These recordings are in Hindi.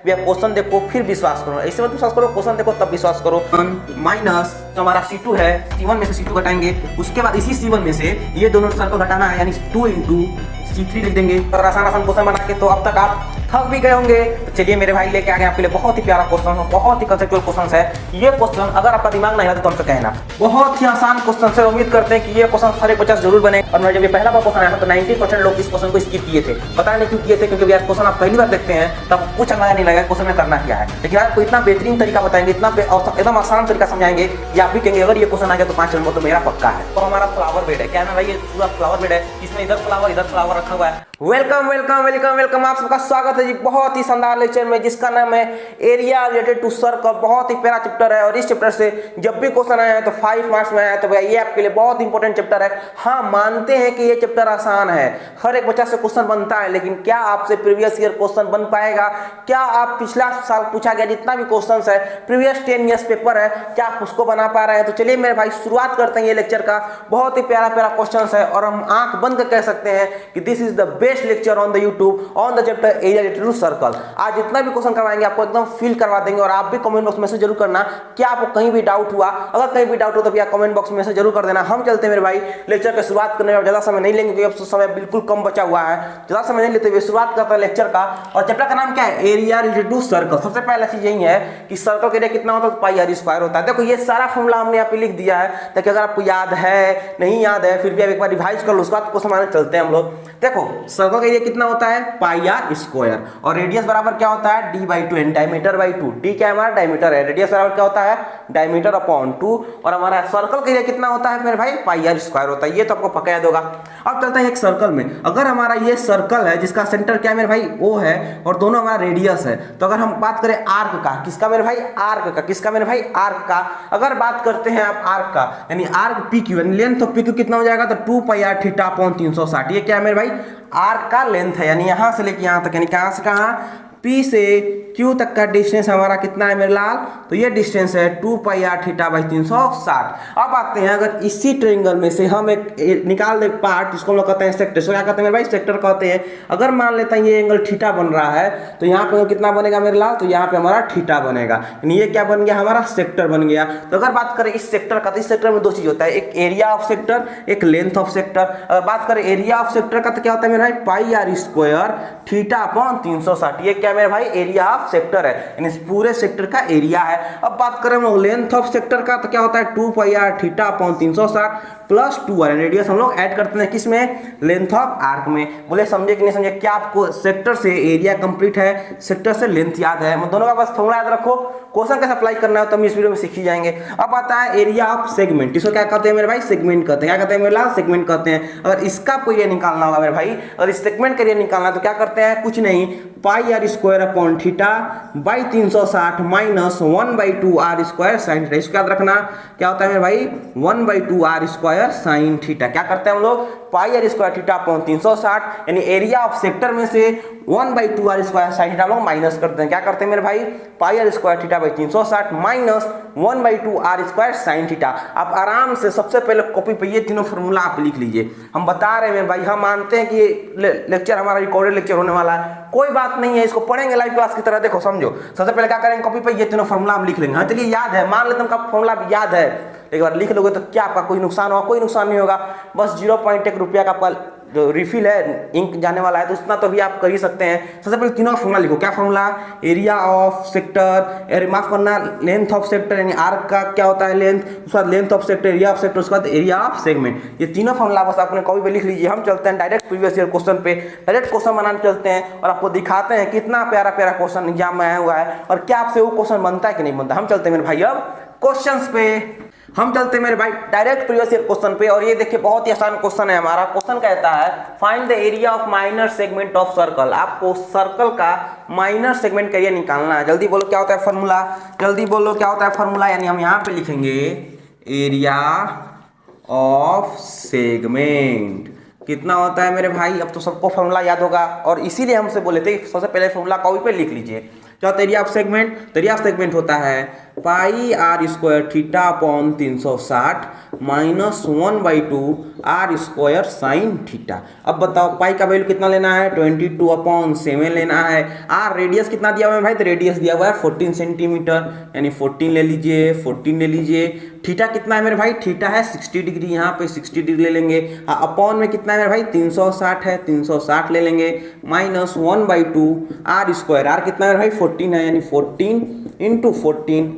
भैया क्वेश्चन देखो फिर विश्वास करो, ऐसे मत विश्वास करो, क्वेश्चन देखो तब विश्वास करो। माइनस जो हमारा C2 है, C1 में से C2 घटाएंगे, उसके बाद इसी C1 में से ये दोनों सर्कल घटाना है, यानी 2 इंटू C3 लिख देंगे। और आसान आसान क्वेश्चन बना के तो अब तक आप थक भी गए होंगे। तो चलिए मेरे भाई लेके आ गए आपके लिए बहुत ही प्यारा क्वेश्चन, बहुत ही कंसेप्चुअल क्वेश्चन है। ये क्वेश्चन अगर आपका दिमाग नहीं आता तो हमसे कहना, बहुत ही आसान क्वेश्चन है। उम्मीद करते हैं कि ये क्वेश्चन सारे 50 जरूर बने। और मैं जब ये पहला बार क्वेश्चन आया था तो 90% लोग इस क्वेश्चन को स्किप किए थे। पता नहीं क्यों किए थे, क्योंकि यार क्वेश्चन आप पहली बार देखते हैं तब कुछ अंदाजा नहीं लगा क्वेश्चन में करना क्या है। लेकिन आपको इतना बेहतरीन तरीका बताएंगे, इतना एकदम आसान तरीका समझाएंगे कि आप भी कहेंगे अगर ये क्वेश्चन आ गया तो 5 नंबर तो मेरा पक्का है। तो हमारा फ्लावर बेड है, क्या ना भाई, ये पूरा फ्लावर बेड है, इसमें इधर फ्लावर रखा हुआ है। वेलकम वेलकम वेलकम वेलकम, आप सबका स्वागत है जी बहुत ही शानदार लेक्चर में, जिसका नाम है एरिया रिलेटेड टू सर्कल। बहुत ही प्यारा चैप्टर है और इस चैप्टर से जब भी क्वेश्चन आया है तो 5 मार्क्स में आया है, तो भैया ये आपके लिए बहुत इंपॉर्टेंट चैप्टर है। हाँ, मानते हैं कि ये चैप्टर आसान है, हर एक बच्चा से क्वेश्चन बनता है, लेकिन क्या आपसे प्रीवियस ईयर क्वेश्चन बन पाएगा? क्या आप पिछला साल पूछा गया जितना भी क्वेश्चन है, प्रीवियस 10 ईयर्स पेपर है, क्या आप उसको बना पा रहे हैं? तो चलिए मेरे भाई शुरुआत करते हैं ये लेक्चर का। बहुत ही प्यारा प्यारा क्वेश्चन है और हम आंख बंद कर कह सकते हैं कि this is the best lecture on the YouTube on the chapter area related to circle. आज जितना भी क्वेश्चन करवाएंगे आपको एकदम फील करवा देंगे। और आप भी कमेंट बॉक्स में से जरूर करना क्या आपको कहीं भी डाउट हुआ। अगर कहीं भी डाउट हो तो भैया कमेंट बॉक्स में से जरूर कर देना। हम चलते हैं मेरे भाई लेक्चर की शुरुआत करने में, ज्यादा समय नहीं लेंगे क्योंकि अब समय बिल्कुल कम बचा हुआ है, ज्यादा समय नहीं लेते हुए शुरुआत करते हैं लेक्चर का। और चैप्टर का नाम क्या है? Area related to circle. सबसे पहला चीज यही है कि सर्कल का एरिया कितना होता है? तो पाई आर स्क्वायर होता है। देखो ये सारा फॉर्मूला हमने यहाँ पे लिख दिया है ताकि अगर आपको याद है नहीं याद है फिर भी आप एक बार रिवाइज कर लो, उसके बाद क्वेश्चन आने चलते हैं हम लोग। देखो सर्कल का एरिया कितना होता है? Pi are square. और रेडियस बराबर क्या होता है? d/2 यानी डायमीटर बाई 2। d क्या है हमारा? डायमीटर है। रेडियस बराबर क्या होता है? Diameter upon 2। और हमारा सर्कल का एरिया कितना होता है मेरे भाई? पाई आर स्क्वायर होता है। ये तो आपको पक्का याद होगा। अब चलता है एक सर्कल में। अगर हमारा ये सर्कल है जिसका सेंटर क्या है मेरे भाई? O है और दोनों हमारा रेडियस है, तो अगर हम बात करें आर्क का, किसका मेरे भाई? आर्क का। किसका मेरे भाई? आर्क का। अगर बात करते हैं आप आर्क का, यानी आर्क PQ, यानी लेंथ ऑफ PQ कितना हो जाएगा? तो 2 पाई आर थीटा अपॉन 360। ये क्या है मेरे भाई? आर्क का लेंथ है, यानी यहां से लेके यहां तक, यानी कहां से कहां? P से Q तक का डिस्टेंस हमारा कितना है मेरे लाल? तो ये डिस्टेंस है 2 पाई आर थीटा बाई 360। अब आते हैं अगर इसी ट्रायंगल में से हम एक निकाल दे पार्ट, जिसको हम लोग कहते हैं सेक्टर। सो क्या कहते हैं मेरे भाई? सेक्टर कहते हैं। अगर मान लेते हैं ये एंगल थीटा बन रहा है तो यहाँ पे कितना बनेगा मेरे लाल? तो यहाँ पे हमारा थीटा बनेगा, यानी ये क्या बन गया? हमारा सेक्टर बन गया। तो अगर बात करें इस सेक्टर का, तो इस सेक्टर में दो चीज होता है, एक एरिया ऑफ सेक्टर, एक लेंथ ऑफ सेक्टर। अगर बात करें एरिया ऑफ सेक्टर का तो क्या होता है मेरे भाई? Pi are square theta upon 360। ये क्या मेरे भाई? एरिया ऑफ सेक्टर है, यानी पूरे सेक्टर का एरिया है। अब बात करें हम लेंथ ऑफ सेक्टर का तो क्या होता है? 2 pi are theta upon 360 plus 2 r. Radius हम लोग ऐड करते हैं किसमें? लेंथ ऑफ आर्क में। बोले समझे कि नहीं समझे? क्या आपको सेक्टर से एरिया कंप्लीट है, सेक्टर से लेंथ याद है? दोनों का बस फॉर्मूला याद रखो, क्वेश्चन कैसे अप्लाई करना है तो हम इस वीडियो में सीख ही जाएंगे। अब आता है एरिया ऑफ सेगमेंट। इसको क्या कहते हैं मेरे भाई? सेगमेंट कहते हैं। क्या कहते हैं मेरे लाल? सेगमेंट कहते हैं। अगर इसका कोई एरिया निकालना होगा मेरे भाई, अगर इस सेगमेंट का एरिया निकालना है तो क्या करते हैं? कुछ नहीं, pi are square upon theta by 360 minus 1/2 are square sine theta. इसको याद रखना क्या होता है मेरे भाई? 1/2 आर स्क्वायर साइन थीटा। क्या करते हैं हम लोग? पाई आर स्क्वायर थीटा अपॉन 360, यानी एरिया ऑफ सेक्टर में से 1/2 आर स्क्वायर साइन थीटा हम लोग माइनस करते हैं। क्या करते हैं मेरे भाई? Pi are square theta by 360 minus 1/2 are square sine theta. आप आराम से सबसे पहले कॉपी पे ये तीनों फॉर्मूला आप लिख लीजिए। हम बता रहे हैं भाई, हम मानते हैं कि ये लेक्चर हमारा रिकॉर्डेड लेक्चर होने वाला है, कोई बात नहीं है, इसको पढ़ेंगे लाइव क्लास की तरह। देखो समझो, सबसे पहले क्या करेंगे? कॉपी पे ये तीनों फॉर्मूला हम लिख लेंगे। हाँ चलिए याद है, मान लेते हैं उनका फॉर्मूला भी याद है, एक बार लिख लोगे तो क्या आपका कोई नुकसान होगा? कोई नुकसान नहीं होगा। बस 0.1 रुपया का आपका जो रिफिल है, इंक जाने वाला है, तो उतना तो भी आप कर ही सकते हैं। सबसे पहले तीनों का फॉर्मूला लिखो। क्या फॉर्मूला? एरिया ऑफ सेक्टर, माफ करना, लेंथ ऑफ सेक्टर, यानी आर्क का क्या होता है? लेंथ, उसके बाद length of sector, area of sector, उसके बाद एरिया ऑफ सेगमेंट। ये तीनों फॉर्मूला बस आपने कॉपी पे लिख लीजिए। हम चलते हैं डायरेक्ट प्रीवियस ईयर क्वेश्चन पे, डायरेक्ट क्वेश्चन बनाने चलते हैं और आपको दिखाते हैं कितना प्यारा प्यारा क्वेश्चन एग्जाम में आया हुआ है और क्या आपसे वो क्वेश्चन बनता है कि नहीं बनता। हम चलते हैं मेरे भाई अब क्वेश्चंस पे। हम चलते हैं मेरे भाई डायरेक्ट प्रीवियस ईयर क्वेश्चन पे। और ये देखिए बहुत ही आसान क्वेश्चन है हमारा। क्वेश्चन कहता है find the area of minor segment of circle. आपको सर्कल का माइनर सेगमेंट का एरिया निकालना है। जल्दी बोलो क्या होता है फॉर्मूला? जल्दी बोलो क्या होता है फॉर्मूला? यानी हम यहाँ पे लिखेंगे एरिया ऑफ सेगमेंट कितना होता है मेरे भाई? अब तो सबको फॉर्मूला याद होगा और इसीलिए हमसे बोले थे सबसे पहले फॉर्मूला कॉपी पे लिख लीजिए। क्या होता है एरिया ऑफ सेगमेंट? तो एरिया ऑफ सेगमेंट होता है pi are square theta upon 360 minus 1/2 are square sine theta. अब बताओ पाई का वैल्यू कितना लेना है, 22/7 लेना है। आर रेडियस कितना दिया हुआ है भाई, तो रेडियस दिया हुआ है 14 सेंटीमीटर, यानी 14 ले लीजिए, 14 ले लीजिए। थीटा कितना है मेरे भाई, थीटा है 60 डिग्री, यहाँ पे 60 डिग्री ले लेंगे। अपॉन में कितना है मेरे भाई, 360 है, 360 ले लेंगे, माइनस 1/2 आर स्क्वायर, आर कितना है मेरे भाई 14 है, यानी 14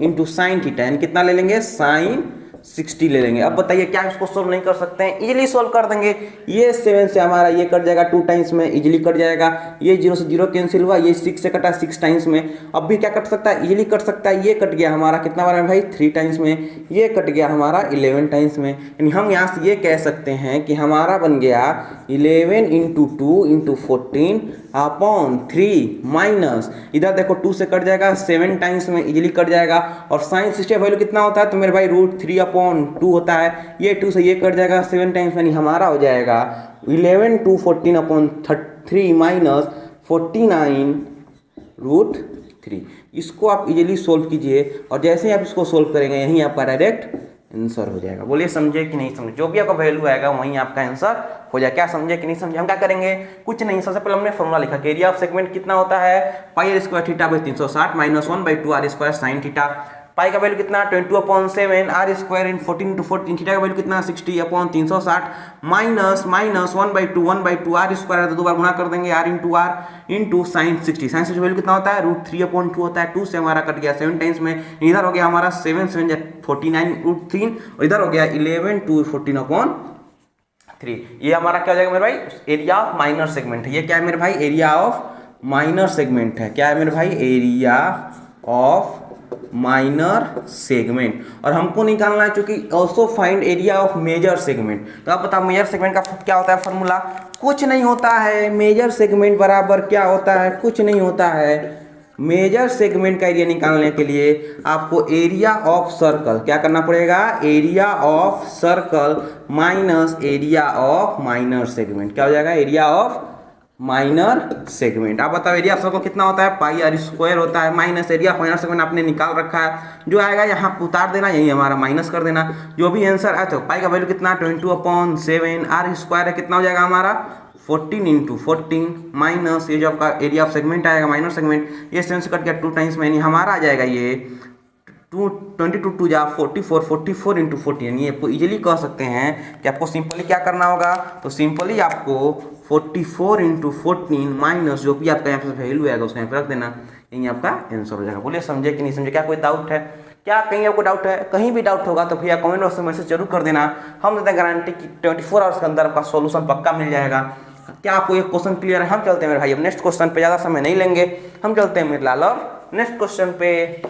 इंटू साइन थीटा, यानी कितना ले लेंगे, साइन 60 ले लेंगे। अब बताइए क्या इसको सोल्व नहीं कर सकते हैं, इजीली सोल्व कर देंगे। ये 7 से हमारा ये कट जाएगा 2 टाइम्स में, इजीली कट जाएगा। ये 0 से 0 कैंसिल हुआ, ये 6 से कटा 6 टाइम्स में। अब भी क्या कट सकता है, इजीली कट सकता है। ये कट गया हमारा कितना बार में भाई, 3 टाइम्स में। ये कट गया हमारा 11 टाइम्स में। यानी हम यहाँ से ये कह सकते हैं कि हमारा बन गया 11 इंटू 2 इंटू 14 अपॉन 3 माइनस, इधर देखो 2 से कट जाएगा 7 टाइम्स में, इजीली कट जाएगा। और साइन 60 वैल्यू कितना होता है, तो मेरे भाई √3/2 होता है। ये 2 से ये कट जाएगा 7 टाइम्स, यानी हमारा हो जाएगा 11 2 14/3 माइनस 49√3। इसको आप इजीली सोल्व कीजिए, और जैसे ही आप इसको सोल्व करेंगे यहीं आपका डायरेक्ट आंसर हो जाएगा। बोलिए समझे कि नहीं समझे, जो भी आपका वैल्यू आएगा वहीं आपका आंसर हो जाएगा। क्या समझे कि नहीं समझे, हम क्या करेंगे, कुछ नहीं। सबसे पहले हमने फॉर्मूला लिखा कि एरिया ऑफ सेगमेंट कितना होता है, pi are square theta by 360 minus 1/2 are square sine theta. Pi का वैल्यू कितना 22/7 r square in 14 into 14, theta का वैल्यू कितना 60/360 माइनस 1/2 आर स्क्वायर, तो 2 बार गुणा कर देंगे R into sine 60। Sine 60 value कितना होता है, √3/2 होता है। 2 से हमारा कट गया 7 टाइम्स में, इधर हो गया हमारा 7 7 49√3, और इधर हो गया 11 2 14/3। ये हमारा क्या हो जाएगा मेरे भाई, एरिया ऑफ माइनर सेगमेंट है। ये क्या है मेरे भाई, एरिया ऑफ माइनर सेगमेंट है। क्या है मेरे भाई, एरिया ऑफ माइनर सेगमेंट। और हमको निकालना है क्योंकि also find area of major segment. तो आप बताओ मेजर सेगमेंट का क्या होता है फॉर्मूला, कुछ नहीं होता है। मेजर सेगमेंट बराबर क्या होता है, कुछ नहीं होता है। मेजर सेगमेंट का एरिया निकालने के लिए आपको एरिया ऑफ सर्कल क्या करना पड़ेगा, area of circle minus area of minor segment. क्या हो जाएगा, एरिया ऑफ माइनर सेगमेंट। आप बताओ एरिया ऑफ सर्कल कितना होता है, पाई आर स्क्वायर होता है, minus area of minor segment आपने निकाल रखा है। जो आएगा यहाँ उतार देना, यही हमारा माइनस कर देना। जो भी आंसर आए तो पाई का वैल्यू कितना 22/7, आर स्क्वायर है कितना हो जाएगा हमारा 14 इंटू 14 माइनस ये जो आपका एरिया ऑफ सेगमेंट आएगा माइनर सेगमेंट, ये 7 से कट गया 2 टाइम्स में, यानी हमारा आ जाएगा ये 22 जा 44 इंटू 14। यानी आपको इजीली कह सकते हैं कि आपको सिंपली क्या करना होगा, तो सिंपली आपको 44 इंटू 14 माइनस जो भी आपका यहाँ पे वैल्यू आएगा उसको यहाँ पे रख देना, यही आपका आंसर हो जाएगा। बोलिए समझे कि नहीं समझे, क्या कोई डाउट है, क्या कहीं आपको डाउट है, कहीं भी डाउट होगा तो भैया कमेंट बॉक्स में मैसेज जरूर कर देना। हम देते हैं गारंटी कि 24 आवर्स के अंदर आपका सॉल्यूशन पक्का मिल जाएगा। क्या आपको ये क्वेश्चन क्लियर है, हम चलते हैं मेरे भाई अब नेक्स्ट क्वेश्चन पे, ज़्यादा समय नहीं लेंगे, हम चलते हैं मेरे लाल नेक्स्ट क्वेश्चन पे।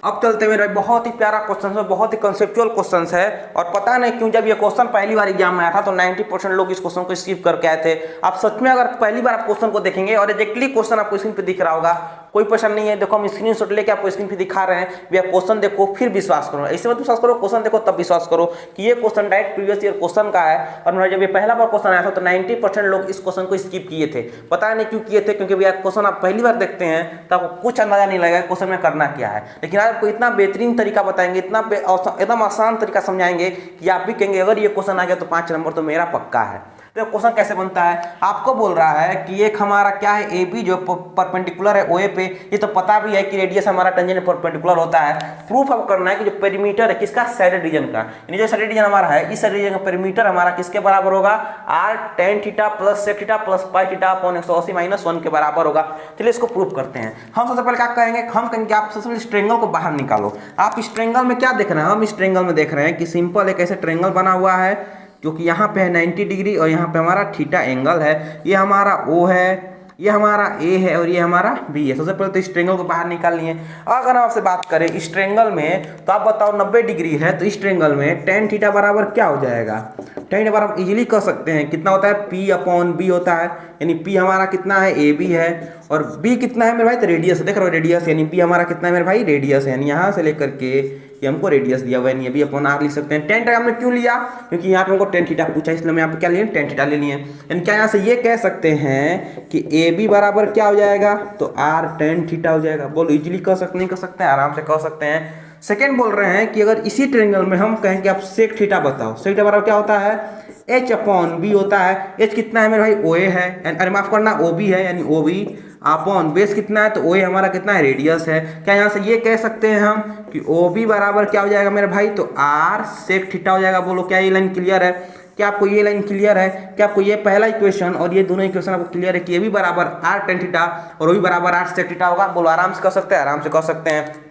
अब चलते हैं मेरे भाई, बहुत ही प्यारा क्वेश्चन है, बहुत ही कंसेप्चुअल क्वेश्चन है। और पता नहीं क्यों जब ये क्वेश्चन पहली बार एग्जाम में आया था तो 90% लोग इस क्वेश्चन को स्किप करके आए थे। आप सच में अगर पहली बार आप क्वेश्चन को देखेंगे और एग्जैक्टली क्वेश्चन आपको स्क्रीन पे दिख रहा होगा, कोई परेशान नहीं है। देखो हम स्क्रीनशॉट लेके आपको स्क्रीन पे दिखा रहे हैं, भैया क्वेश्चन देखो फिर विश्वास करो। ऐसे मत विश्वास करो, क्वेश्चन देखो तब विश्वास करो कि ये question direct previous year question का है। और मेरा जब ये पहला बार क्वेश्चन आया था तो 90% लोग इस क्वेश्चन को स्किप किए थे। पता नहीं क्यों किए थे, क्योंकि भैया क्वेश्चन आप पहली बार देखते हैं तो आपको कुछ अंदाजा नहीं लगेगा क्वेश्चन में करना क्या है। लेकिन आज आपको इतना बेहतरीन तरीका बताएंगे, इतना एकदम आसान तरीका समझाएंगे कि आप भी कहेंगे अगर ये क्वेश्चन आ गया तो 5 नंबर तो मेरा पक्का है। तो क्वेश्चन कैसे बनता है, आपको बोल रहा है कि एक हमारा क्या है, ए बी जो परपेंडिकुलर है ओए पे, ये तो पता भी है कि रेडियस हमारा टेंजेंट परपेंडिकुलर होता है। प्रूफ अब करना है कि जो पेरीमीटर है किसका, साइडेड रीजन का, यानी जो साइडेड रीजन हमारा है इस साइडेड रीजन का पेरीमीटर हमारा किसके बराबर होगा, r tan theta plus sec theta plus pi theta upon 180 minus 1 के बराबर होगा। चलिए इसको प्रूफ करते हैं। हम सबसे पहले क्या करेंगे, हम कहेंगे आप सबसे पहले इस ट्रायंगल को बाहर निकालो। आप इस ट्रायंगल में क्या देख रहे हैं, हम इस ट्रायंगल में देख रहे हैं कि सिंपल एक ऐसे ट्रायंगल बना हुआ है जो कि यहाँ पे है 90 डिग्री और यहाँ पे हमारा थीटा एंगल है। ये हमारा O है, ये हमारा A है और ये हमारा B है। सबसे पहले तो इस ट्रायंगल को बाहर निकालनी है। अगर हम आपसे बात करें इस ट्रायंगल में तो आप बताओ 90 डिग्री है तो इस ट्रायंगल में tan थीटा बराबर क्या हो जाएगा, tan थीटा बराबर इजीली कह सकते हैं कितना होता है, P/B होता है। यानी P हमारा कितना है, AB है, और B कितना है मेरे भाई, तो रेडियस देख रहे हो, रेडियस यानी P हमारा कितना है मेरे भाई, रेडियस है। यानी यहाँ से लेकर के ये हमको रेडियस दिया हुआ है, ये भी अपॉन r लिख सकते हैं। tan थीटा हमने क्यों लिया, क्योंकि यहाँ पे हमको tan थीटा पूछा, इसलिए हम यहाँ पे क्या लिए, tan थीटा ले लिए। यानी क्या यहाँ से ये कह सकते हैं कि AB बराबर क्या हो जाएगा, तो r tan थीटा हो जाएगा। बोलो इजीली कह सकते, नहीं कह सकते हैं, आराम से कह सकते हैं। सेकेंड बोल रहे हैं कि अगर इसी ट्रायंगल में हम कहें कि आप सेक थीटा बताओ, सेक थीटा बराबर क्या होता है, एच अपॉन बी होता है। एच कितना है मेरे भाई, ओ ए है, अरे माफ करना ओ बी है, यानी ओ बी अपॉन बेस कितना है, तो ओ ए हमारा कितना है, रेडियस है। क्या यहाँ से ये कह सकते हैं हम कि ओ बी बराबर क्या हो जाएगा मेरे भाई, तो आर सेक थीटा हो जाएगा। बोलो क्या ये लाइन क्लियर है, क्या आपको ये लाइन क्लियर है, क्या आपको ये पहला इक्वेशन और ये दोनों इक्वेशन आपको क्लियर है कि ये भी बराबर आर टेन थीटा और वो भी बराबर आर सेक थीटा होगा। बोलो आराम से कर सकते हैं, आराम से कर सकते हैं।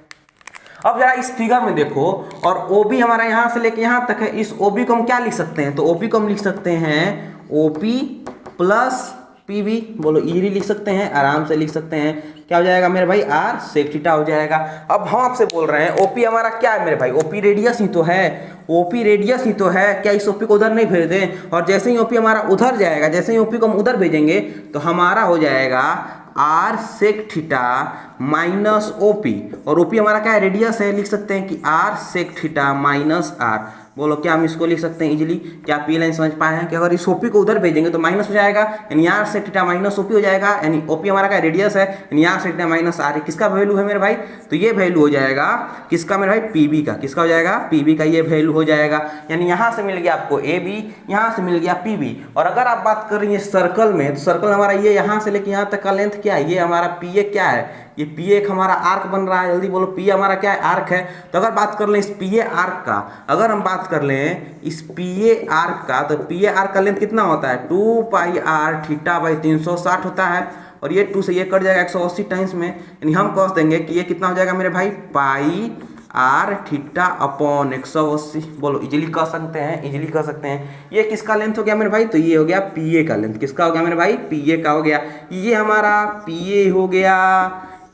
अब जरा इस फिगर में देखो, और OB हमारा यहाँ से लेके यहाँ तक है, इस OB को हम क्या लिख सकते हैं, तो OB को हम लिख सकते हैं OP प्लस PB। बोलो इजीली लिख सकते हैं, आराम से लिख सकते हैं। क्या हो जाएगा मेरे भाई, आर सेक थीटा हो जाएगा। अब हम आपसे बोल रहे हैं OP हमारा क्या है मेरे भाई, OP रेडियस ही तो है, OP रेडियस ही तो है। क्या इस OP को उधर नहीं भेज दें, और जैसे ही OP हमारा उधर जाएगा, जैसे ही OP को हम उधर भेजेंगे तो हमारा हो जाएगा R sec theta minus OP, और ओपी हमारा क्या है, रेडियस है, लिख सकते हैं कि R sec theta minus R. बोलो क्या हम इसको लिख सकते हैं इजीली, क्या आप ये लाइन समझ पाए हैं कि अगर इस ओपी को उधर भेजेंगे तो माइनस हो जाएगा, यानी R sec theta minus OP हो जाएगा, यानी ओपी हमारा क्या रेडियस है, यानी R sec theta minus R. किसका वैल्यू है मेरे भाई, तो ये वैल्यू हो जाएगा किसका मेरे भाई, पीबी का। किसका हो जाएगा, पीबी का ये वैल्यू हो जाएगा। यानी यहाँ से मिल गया आपको ए बी, यहाँ से मिल गया पीबी। और अगर आप बात कर रही है सर्कल में, तो सर्कल हमारा ये यहाँ से लेके यहाँ तक का लेंथ क्या है, ये हमारा पी ए क्या है, ये पी एक हमारा आर्क बन रहा है। जल्दी बोलो, पी हमारा क्या है, आर्क है। तो अगर बात कर लें इस पी ए आर्क का, अगर हम बात कर लें इस पी ए आर्क का, तो पी ए आर्क का लेंथ कितना होता है, 2 पाई आर थीटा बाई 360 होता है। और ये 2 से ये कट जाएगा 180 टाइम्स में, यानी हम कह देंगे कि ये कितना हो जाएगा मेरे भाई, पाई आर थीटा अपॉन 180। बोलो इजीली कर सकते हैं, इजीली कर सकते हैं। ये किसका लेंथ हो गया मेरे भाई, तो ये हो गया पी ए का लेंथ। किसका हो गया मेरे भाई, पी ए का हो गया। ये हमारा पी ए हो गया,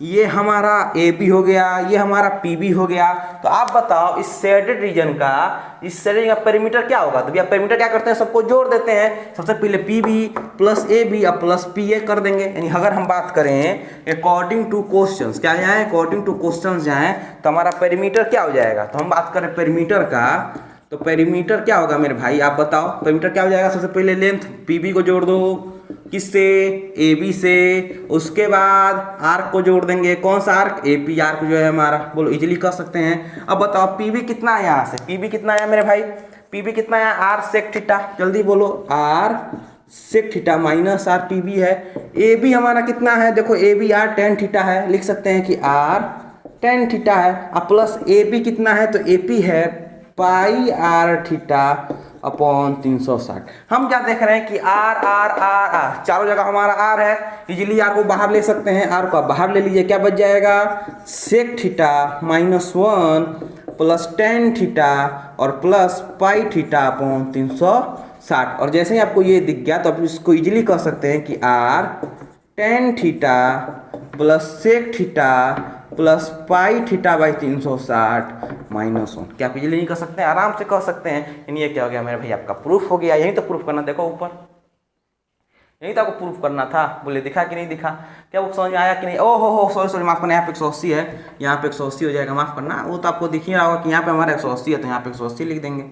ये हमारा ए पी हो गया, ये हमारा पी बी हो गया। तो आप बताओ इस शेडेड रीजन का, इस शेडेड रीजन का पेरीमीटर क्या होगा। तो भैया पेरीमीटर क्या करते हैं, सबको जोड़ देते हैं। सबसे पहले P B plus A B और प्लस पी ए कर देंगे। यानी अगर हम बात करें अकॉर्डिंग टू क्वेश्चंस, क्या जाए, अकॉर्डिंग टू क्वेश्चंस जाए, तो हमारा पेरीमीटर क्या हो जाएगा। तो हम बात करें पेरीमीटर का, तो पेरीमीटर क्या होगा मेरे भाई, आप बताओ पेरीमीटर क्या हो जाएगा। सबसे पहले लेंथ पी बी को जोड़ दो, किससे, ए बी से। उसके बाद आर्क को जोड़ देंगे, कौन सा आर्क, ए पी आर्क जो है हमारा। बोलो इजीली कर सकते हैं। अब बताओ पी बी कितना है, यहाँ से पी बी कितना है मेरे भाई, पी बी कितना है, आर सेक थीटा। जल्दी बोलो, R sec theta minus R P B है। ए बी हमारा कितना है, देखो A B R tan theta है, लिख सकते हैं कि आर टेन थीटा है। अब प्लस ए बी कितना है, तो ए पी है पाई आर थीटा अपॉन 360। हम क्या देख रहे हैं कि आर आर आर आर चारों जगह हमारा आर है, इजीली आर को बाहर ले सकते हैं। आर को बाहर ले लीजिए, क्या बच जाएगा, sec theta minus 1 plus tan theta और प्लस पाई थीटा अपॉन 360। और जैसे ही आपको ये दिख गया तो आप इसको इजीली कह सकते हैं कि R tan theta plus sec theta plus pi theta by 360 minus 1। क्या आप इजीली नहीं कर सकते हैं, आराम से कर सकते हैं। यानी ये क्या हो गया मेरे भाई, आपका प्रूफ हो गया। यही तो प्रूफ करना, देखो ऊपर यही तो आपको प्रूफ करना था। बोले दिखा कि नहीं दिखा, क्या वो समझ में आया कि नहीं। ओह हो सॉरी माफ करना, यहाँ पे 180 है, यहाँ पे 180 हो जाएगा, माफ करना। वो तो आपको दिख ही रहा होगा कि यहाँ पे हमारा 180 है, तो यहाँ पे 180 लिख देंगे।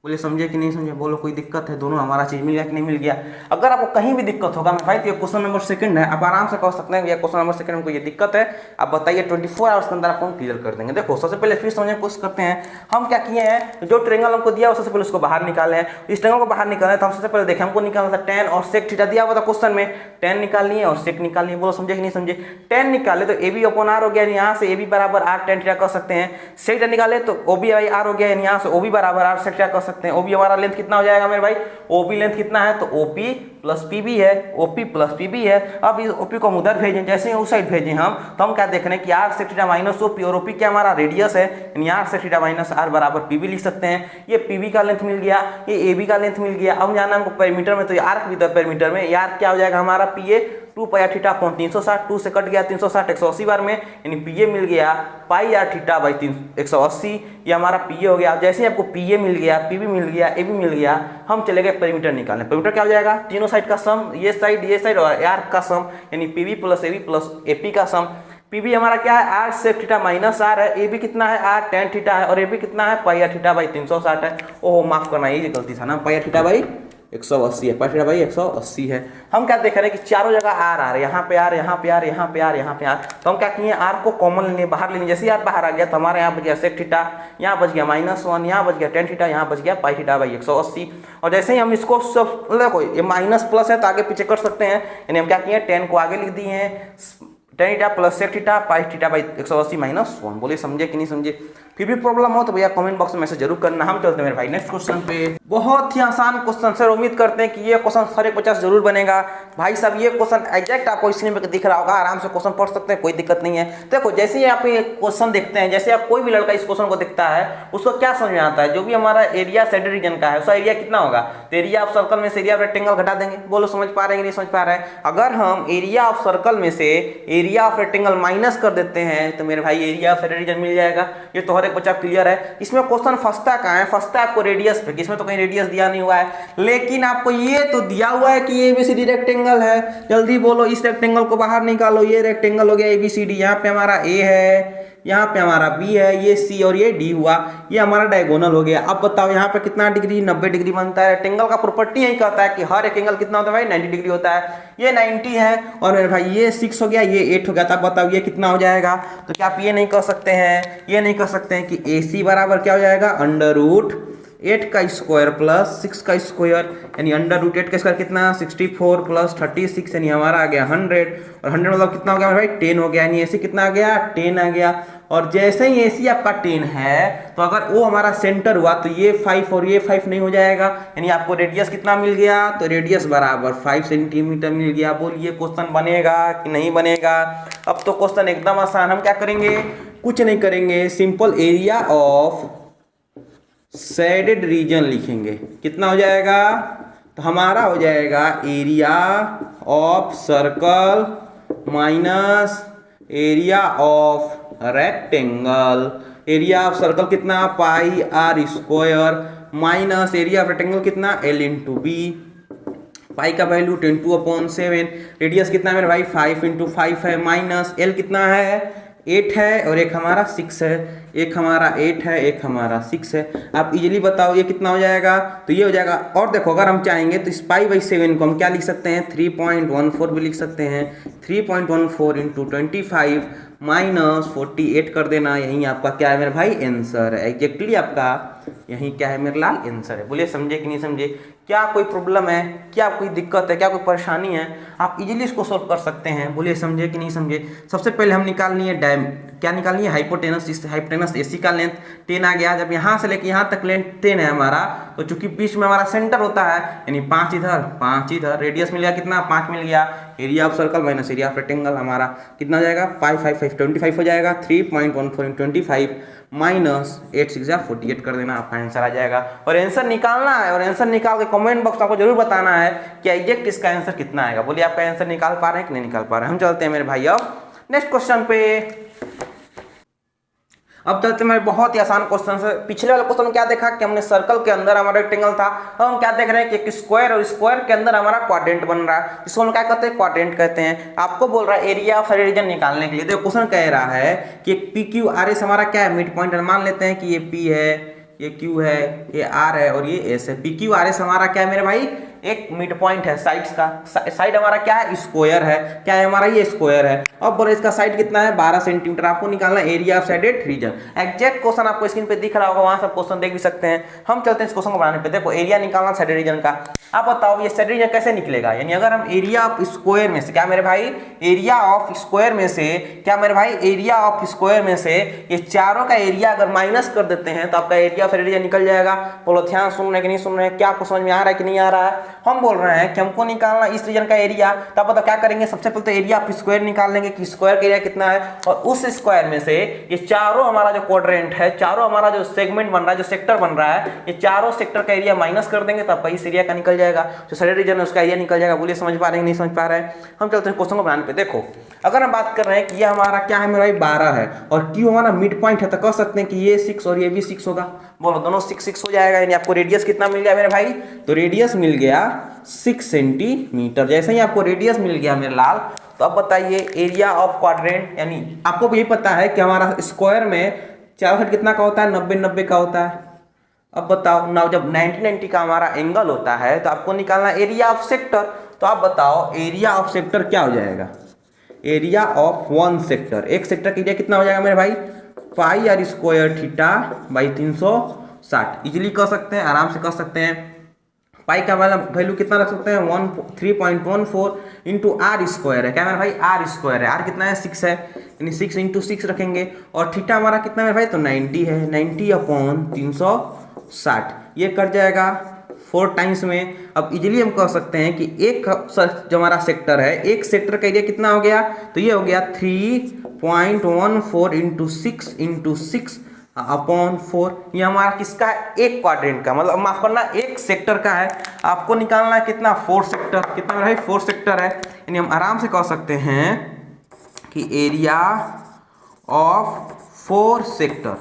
बोले समझे कि नहीं समझे, बोलो कोई दिक्कत है, दोनों हमारा चीज मिल गया कि नहीं मिल गया। अगर आपको कहीं भी दिक्कत होगा मैं भाई, तो ये क्वेश्चन नंबर सेकंड है, आप आराम से कह सकते हैं ये क्वेश्चन नंबर सेकंड में कोई ये दिक्कत है, आप बताइए, 24 आवर्स के अंदर आपको हम क्लियर कर देंगे। देखो सबसे पहले फिर समझने की कोशिश करते हैं। हम क्या किए हैं, जो ट्रायंगल हमको दिया सबसे पहले उसको बाहर निकाले हैं। इस ट्रायंगल को बाहर निकाले तो हम सबसे पहले देखें, हमको निकालना था टेन और सेक थीटा दिया हुआ था क्वेश्चन में, टेन निकालनी है और सेक निकालनी है। बोलो समझे कि नहीं समझे। टेन निकाले तो ए बी अपॉन आर हो गया, यहाँ से ए बी बराबर आर टेन थीटा कर सकते हैं। सेक थीटा निकाले तो ओ बी बाई आर हो गया, यहाँ से ओ बी बराबर आर सेक थीटा कर सकते हैं। ओ बी हमारा कितना हो जाएगा मेरे भाई, ओपी लेंथ कितना है, तो ओपी प्लस पीबी है, ओपी प्लस पीबी है। अब इस ओपी को हम उधर भेजें, जैसे ही उस साइड भेजें हम, तो हम क्या देख रहे हैं कि R sec theta minus OP, और ओपी क्या हमारा रेडियस है, यानी R sec theta minus R बराबर पीबी लिख सकते हैं। ये पीबी का लेंथ मिल गया, ये एबी का लेंथ मिल गया। अब जाना हमको पेरीमीटर में, तो ये आर्क भी था पेरीमीटर में, यार क्या हो जाएगा हमारा P A 2 pi are theta upon 360, 2 से कट गया 360 180 बार में, यानी पी ए मिल गया पाई आर थीटा बाई 180। ये हमारा पी ए हो गया। जैसे ही आपको पी ए मिल गया, पी बी मिल गया, ए बी मिल गया, हम चले गए पेरीमीटर निकालने। पेरीमीटर क्या हो जाएगा, तीनों साइड का सम, ये साइड और आर का सम, यानी P B plus A B plus A P का सम। पी बी हमारा क्या है, R sec theta minus R है, ए बी कितना है, आर टेन थीटा है, और ए बी कितना है, पाई आर थीटा बाई 360 है। ओह माफ करना, ये गलती था ना, पाई आर थीटा बाई 180 है, पाई थीटा बाई 180 है। हम क्या देख रहे हैं कि चारों जगह आर आ रहा है, यहाँ पे आर, यहाँ पे आर, यहाँ पे आर, यहाँ पे आर, तो हम क्या किए आर को कॉमन लेने बाहर लेने, जैसे आर बाहर आ गया तो हमारे यहाँ बच गया सेक थीटा, यहाँ बच गया -1, यहाँ बच गया टेन थीटा, यहाँ बच गया पाई थीटा बाई 180। और जैसे ही हम इसको सब देखो ये माइनस प्लस है तो आगे पीछे कर सकते हैं, यानी हम क्या किए 10 को आगे लिख दिए हैं, tan theta plus sec theta pi theta by 180 -1। बोले समझे कि नहीं समझे? फिर भी प्रॉब्लम हो तो भैया कमेंट बॉक्स में मैसेज जरूर करना। हम चलते हैं मेरे भाई नेक्स्ट क्वेश्चन पे। बहुत ही आसान क्वेश्चन सर, उम्मीद करते हैं कि ये क्वेश्चन सारे 50 जरूर बनेगा। भाई साहब ये क्वेश्चन एग्जैक्ट आपको स्क्रीन पे दिख रहा होगा, आराम से क्वेश्चन पढ़ सकते हैं, कोई दिक्कत नहीं है। देखो जैसे ही आप ये क्वेश्चन देखते हैं, जैसे आप कोई भी लड़का इस क्वेश्चन को देखता है उसको क्या समझ में आता है, जो भी हमारा एरिया सेंटर रीजन का है उसका एरिया कितना होगा, तो एरिया ऑफ सर्कल में से एरिया ऑफ रेक्टेंगल घटा देंगे। बोलो समझ पा रहे हैं कि नहीं समझ पा रहे हैं? अगर हम एरिया ऑफ सर्कल में से एरिया ऑफ रेक्टेंगल माइनस कर देते हैं तो मेरे भाई एरिया ऑफ सेंटर रीजन मिल जाएगा। ये तो हर एक बच्चा क्लियर है। इसमें क्वेश्चन फंसता कहाँ है? फंसता है आपको रेडियस पे, इसमें तो कहीं रेडियस दिया नहीं हुआ है, लेकिन आपको ये तो दिया हुआ है कि ये ABCD रेक्टेंगल है। जल्दी बोलो, इस रेक्टेंगल को बाहर निकालो। ये रेक्टेंगल हो गया ABCD, यहाँ पे हमारा A है, यहाँ पे हमारा B है, ये C और ये D हुआ, ये हमारा डायगोनल हो गया। अब बताओ यहाँ पे कितना डिग्री? 90 डिग्री बनता है। रेक्टेंगल का प्रॉपर्टी यही कहता है कि हर एक एंगल कितना होता है भाई? 90 डिग्री होता है। ये 90 है और मेरे भाई ये 6 हो गया, ये 8 हो गया। तब बताओ ये कितना हो जाएगा? तो क्या आप ये नहीं कह सकते हैं, ये नहीं कह सकते हैं कि AC बराबर क्या हो जाएगा? √8 का स्क्वायर प्लस 6 का स्क्वायर, यानी √8 का स्क्वायर कितना? 64 प्लस 36, यानी हमारा आ गया 100। और 100 मतलब कितना हो गया भाई? 10 हो गया, यानी AC कितना आ गया? 10 आ गया। और जैसे ही AC आपका 10 है तो अगर वो हमारा सेंटर हुआ तो ये 5 और ये 5 नहीं हो जाएगा, यानी आपको रेडियस कितना मिल गया? तो रेडियस बराबर 5 सेंटीमीटर मिल गया। बोलिए क्वेश्चन बनेगा कि नहीं बनेगा? अब तो क्वेश्चन एकदम आसान। हम क्या करेंगे? कुछ नहीं करेंगे, simple area of shaded region लिखेंगे। कितना हो जाएगा? तो हमारा हो जाएगा area of circle minus area of rectangle. Area of circle कितना? Pi r square minus area of rectangle कितना? L into B. पाई का वैल्यू 10⁻7। रेडियस कितना है मेरे भाई? 5 इंटू 5 है, माइनस L कितना है? 8 है और एक हमारा 6 है। एक हमारा 8 है, एक हमारा 6 है। आप इजीली बताओ ये कितना हो जाएगा? तो ये हो जाएगा। और देखो अगर हम चाहेंगे तो इस π/7 को हम क्या लिख सकते हैं? 3.14 भी लिख सकते हैं। 3.14 इंटू 25 माइनस 48 कर देना। यही आपका क्या है मेरे भाई? आंसर है। एग्जैक्टली आपका यही क्या है मेरे लाल? आंसर है। बोलिए समझे कि नहीं समझे? क्या कोई प्रॉब्लम है? क्या कोई दिक्कत है? क्या कोई परेशानी है? आप इजीली इसको सोल्व कर सकते हैं। बोलिए समझे कि नहीं समझे? सबसे पहले हम निकालनी है क्या निकालनी है? हाइपोटेनस। इस हाइपोटेनस AC का लेंथ 10 आ गया। जब यहाँ से लेके यहाँ तक लेंथ 10 है हमारा, तो चूंकि बीच में हमारा सेंटर होता है, यानी 5 इधर 5 इधर, रेडियस मिल गया कितना? 5 मिल गया। Area of circle minus area of rectangle हमारा कितना हो जाएगा? 5 हो जाएगा। 3.14 25 माइनस 8 6 48 कर देना, आपका आंसर आ जाएगा। और आंसर निकालना है, और आंसर निकाल के कमेंट बॉक्स आपको जरूर बताना है कि एग्जैक्ट इसका आंसर कितना आएगा। बोलिए आपका आंसर निकाल पा रहे हैं कि नहीं निकाल पा रहे हैं? हम चलते हैं मेरे भाई अब नेक्स्ट क्वेश्चन पे। अब चलते हैं बहुत ही आसान क्वेश्चन से। पिछले वाले क्वेश्चन में क्या देखा कि हमने सर्कल के अंदर हमारा रेक्टेंगल था, अब हम क्या देख रहे हैं कि एक स्क्वायर और स्क्वायर के अंदर हमारा क्वाड्रेंट बन रहा है, जिसको हम क्या कहते हैं? क्वाड्रेंट कहते हैं। आपको बोल रहा है एरिया ऑफ रीजन निकालने के लिए। देखो क्वेश्चन कह रहा है कि PQRS हमारा क्या है? Mid point. मान लेते हैं कि ये P है, ये Q है, ये R है और ये S है। PQRS हमारा क्या है मेरे भाई? एक मिड पॉइंट है साइड्स का। साइड हमारा क्या है? स्क्वायर है। क्या है हमारा? ये स्क्वायर है। अब बोले इसका साइड कितना है? 12 सेंटीमीटर। आपको निकालना area of shaded reason. Exact question आपको स्क्रीन पे दिख रहा होगा, वहां सब क्वेश्चन देख भी सकते हैं। हम चलते हैं इस क्वेश्चन को बनाने पे। देखो एरिया निकालना शेडेड रीजन का। आप बताओ ये शेडेड रीजन कैसे निकलेगा? यानी अगर हम एरिया ऑफ स्क्वायर में से क्या मेरे भाई? एरिया ऑफ स्क्वायर में से क्या मेरे भाई? एरिया ऑफ स्क्वायर में से ये चारों का एरिया अगर माइनस कर देते हैं तो आपका एरिया ऑफ रीजन निकल जाएगा। बोलो ध्यान सुन रहे कि नहीं सुन रहे? क्या आपको समझ में आ रहा है कि नहीं आ रहा है? हम बोल रहे हैं कि हमको निकालना इस रीजन का एरिया। तब बताओ क्या करेंगे? सबसे पहले तो एरिया ऑफ स्क्वायर निकाल लेंगे कि स्क्वायर का एरिया कितना है, और उस स्क्वायर में से ये चारों हमारा जो क्वाड्रेंट है, चारों हमारा जो सेगमेंट बन रहा है, जो सेक्टर बन रहा है, ये चारों सेक्टर का एरिया माइनस कर देंगे तो आपका इस एरिया का निकल जाएगा। जो शेडेड रीजन है उसका एरिया निकल जाएगा। बोलिए समझ पा रहे हैं नहीं समझ पा रहे हैं? हम चलते हैं क्वेश्चन को बनाने पे। देखो अगर हम बात कर रहे हैं कि ये हमारा क्या है मेरा भाई? 12 है और Q हमारा मिड पॉइंट है, तो कह सकते हैं कि ये 6 और ये भी 6 होगा। बोलो दोनों 6 हो जाएगा। यानी आपको रेडियस कितना मिल गया मेरे भाई? तो रेडियस मिल गया 6 सेंटीमीटर। जैसे ही आपको रेडियस मिल गया मेरे लाल, तो अब बताइए एरिया ऑफ क्वाड्रेंट, यानी आपको भी पता है कि हमारा स्क्वायर में चारों साइड कितना का होता है? 90 90 का होता है। अब बताओ ना, जब 90-90 का हमारा एंगल होता है तो आपको निकालना एरिया ऑफ सेक्टर। तो आप बताओ एरिया ऑफ सेक्टर क्या हो जाएगा? एरिया ऑफ वन सेक्टर, एक सेक्टर का एरिया कितना हो जाएगा मेरे भाई? Pi are square theta by 360। Easily कर सकते हैं, आराम से कर सकते हैं। पाई का वाला वैल्यू कितना रख सकते हैं? 3.14 इंटू आर स्क्वायर है। क्या मेरे भाई? आर स्क्वायर है। आर कितना है? 6 है, यानी 6 इंटू 6 रखेंगे। और थीटा हमारा कितना है मेरे भाई? तो 90 है, 90 अपॉन 360। ये कट जाएगा 4 टाइम्स में। अब इजीली हम कह सकते हैं कि एक जो हमारा सेक्टर है, एक सेक्टर का एरिया कितना हो गया? तो ये हो गया 3.14 इंटू 6 अपॉन 4। ये हमारा किसका है? एक क्वाड्रेंट का, मतलब माफ करना एक सेक्टर का है। आपको निकालना है कितना? 4 सेक्टर। कितना मेरा भाई? 4 सेक्टर है। यानी हम आराम से कह सकते हैं कि एरिया ऑफ 4 सेक्टर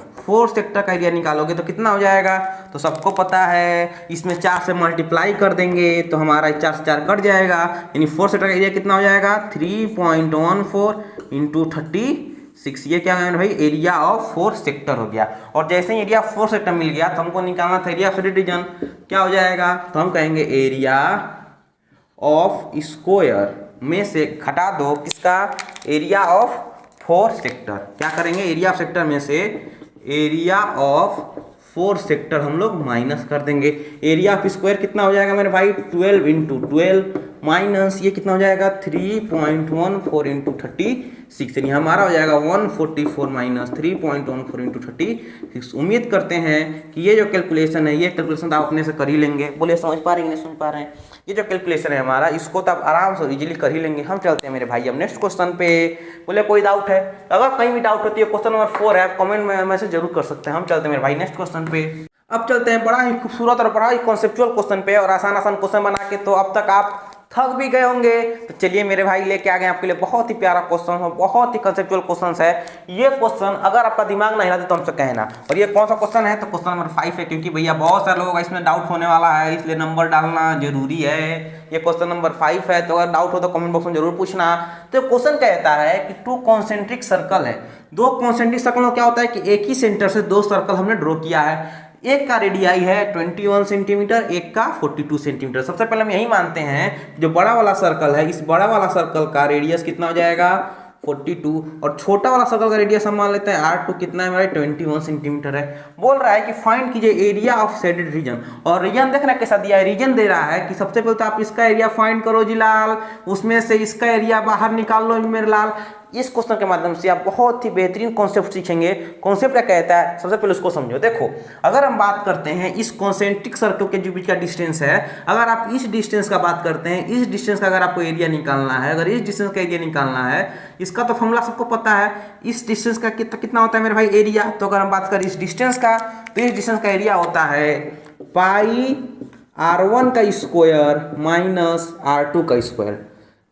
का एरिया निकालोगे तो कितना हो जाएगा? तो सबको पता है, इसमें 4 से मल्टीप्लाई कर देंगे तो हमारा 4 से 4 कट जाएगा। यानी 4 सेक्टर का एरिया कितना हो जाएगा? 3.14 इंटू 36। ये क्या है भाई? एरिया ऑफ 4 सेक्टर हो गया। और जैसे ही एरिया 4 सेक्टर मिल गया तो हमको निकालना था एरिया ऑफ रीजन। क्या हो जाएगा? तो हम कहेंगे एरिया ऑफ स्क्वायर में से घटा दो किसका? Area of 4 sector. क्या करेंगे? एरिया ऑफ सेक्टर में से एरिया ऑफ 4 सेक्टर हम लोग माइनस कर देंगे। एरिया ऑफ स्क्वायर कितना हो जाएगा मेरे भाई? 12 इंटू 12 माइनस ये कितना हो जाएगा? 3.14 इंटू 36। यानी हमारा हो जाएगा 144 माइनस 3.14 इंटू 36। उम्मीद करते हैं कि ये जो कैलकुलेशन है, ये कैलकुलेशन आप अपने से कर ही लेंगे। बोले समझ पा रहे हैं नहीं समझ पा रहे हैं? ये जो कैलकुलेशन है हमारा, इसको तो आप आराम से इजीली कर ही लेंगे। हम चलते हैं मेरे भाई अब नेक्स्ट क्वेश्चन पे। बोले कोई डाउट है? अगर कहीं भी डाउट होती है, क्वेश्चन नंबर 4 है, कमेंट में मैसेज जरूर कर सकते हैं। हम चलते हैं मेरे भाई नेक्स्ट क्वेश्चन पे। अब चलते हैं बड़ा ही खूबसूरत और बड़ा ही कॉन्सेप्चुअल क्वेश्चन पे, और आसान आसान क्वेश्चन बना के तो अब तक आप थक भी गए होंगे। तो चलिए मेरे भाई लेके आ गए आपके लिए बहुत ही प्यारा क्वेश्चन है, बहुत ही कंसेप्चुअल क्वेश्चन है। ये क्वेश्चन अगर आपका दिमाग नहीं हिलाते तो हमसे कहना। और ये कौन सा क्वेश्चन है? तो क्वेश्चन नंबर 5 है, क्योंकि भैया बहुत सारे लोगों का इसमें डाउट होने वाला है, इसलिए नंबर डालना जरूरी है। ये क्वेश्चन नंबर 5 है, तो अगर डाउट हो तो कमेंट बॉक्स में जरूर पूछना। तो क्वेश्चन कहता है कि 2 कॉन्सेंट्रिक सर्कल है। 2 कॉन्सेंट्रिक सर्कल में क्या होता है कि एक ही सेंटर से 2 सर्कल हमने ड्रॉ किया है। एक का रेडियाई है 21 सेंटीमीटर, एक का 42 सेंटीमीटर। सबसे पहले हम यही मानते हैं जो बड़ा वाला सर्कल है, इस बड़ा वाला सर्कल का रेडियस कितना हो जाएगा? 42। और छोटा वाला सर्कल का रेडियस हम मान लेते हैं R2 कितना है हमारे? 21 सेंटीमीटर है। बोल रहा है कि फाइंड कीजिए एरिया ऑफ शेडेड रीजन। और रीजन देखना कैसा दिया है? रीजन दे रहा है कि सबसे पहले तो आप इसका एरिया फाइंड करो जी लाल, उसमें से इसका एरिया बाहर निकाल लो मेरे लाल। इस क्वेश्चन के माध्यम से आप बहुत ही बेहतरीन कॉन्सेप्ट सीखेंगे। कॉन्सेप्ट क्या कहता है? सबसे पहले उसको समझो। देखो, अगर हम बात करते हैं इस कॉन्सेंट्रिक सर्कल के जो बीच का डिस्टेंस है, अगर आप इस डिस्टेंस का बात करते हैं, इस डिस्टेंस का अगर आपको एरिया निकालना है, अगर इस डिस्टेंस का एरिया निकालना है, इसका तो फॉर्मूला सबको पता है। इस डिस्टेंस का कितना होता है मेरे भाई? एरिया। तो अगर हम बात करें इस डिस्टेंस का, तो इस डिस्टेंस का एरिया होता है पाई R1 का स्क्वायर माइनस R2 का स्क्वायर।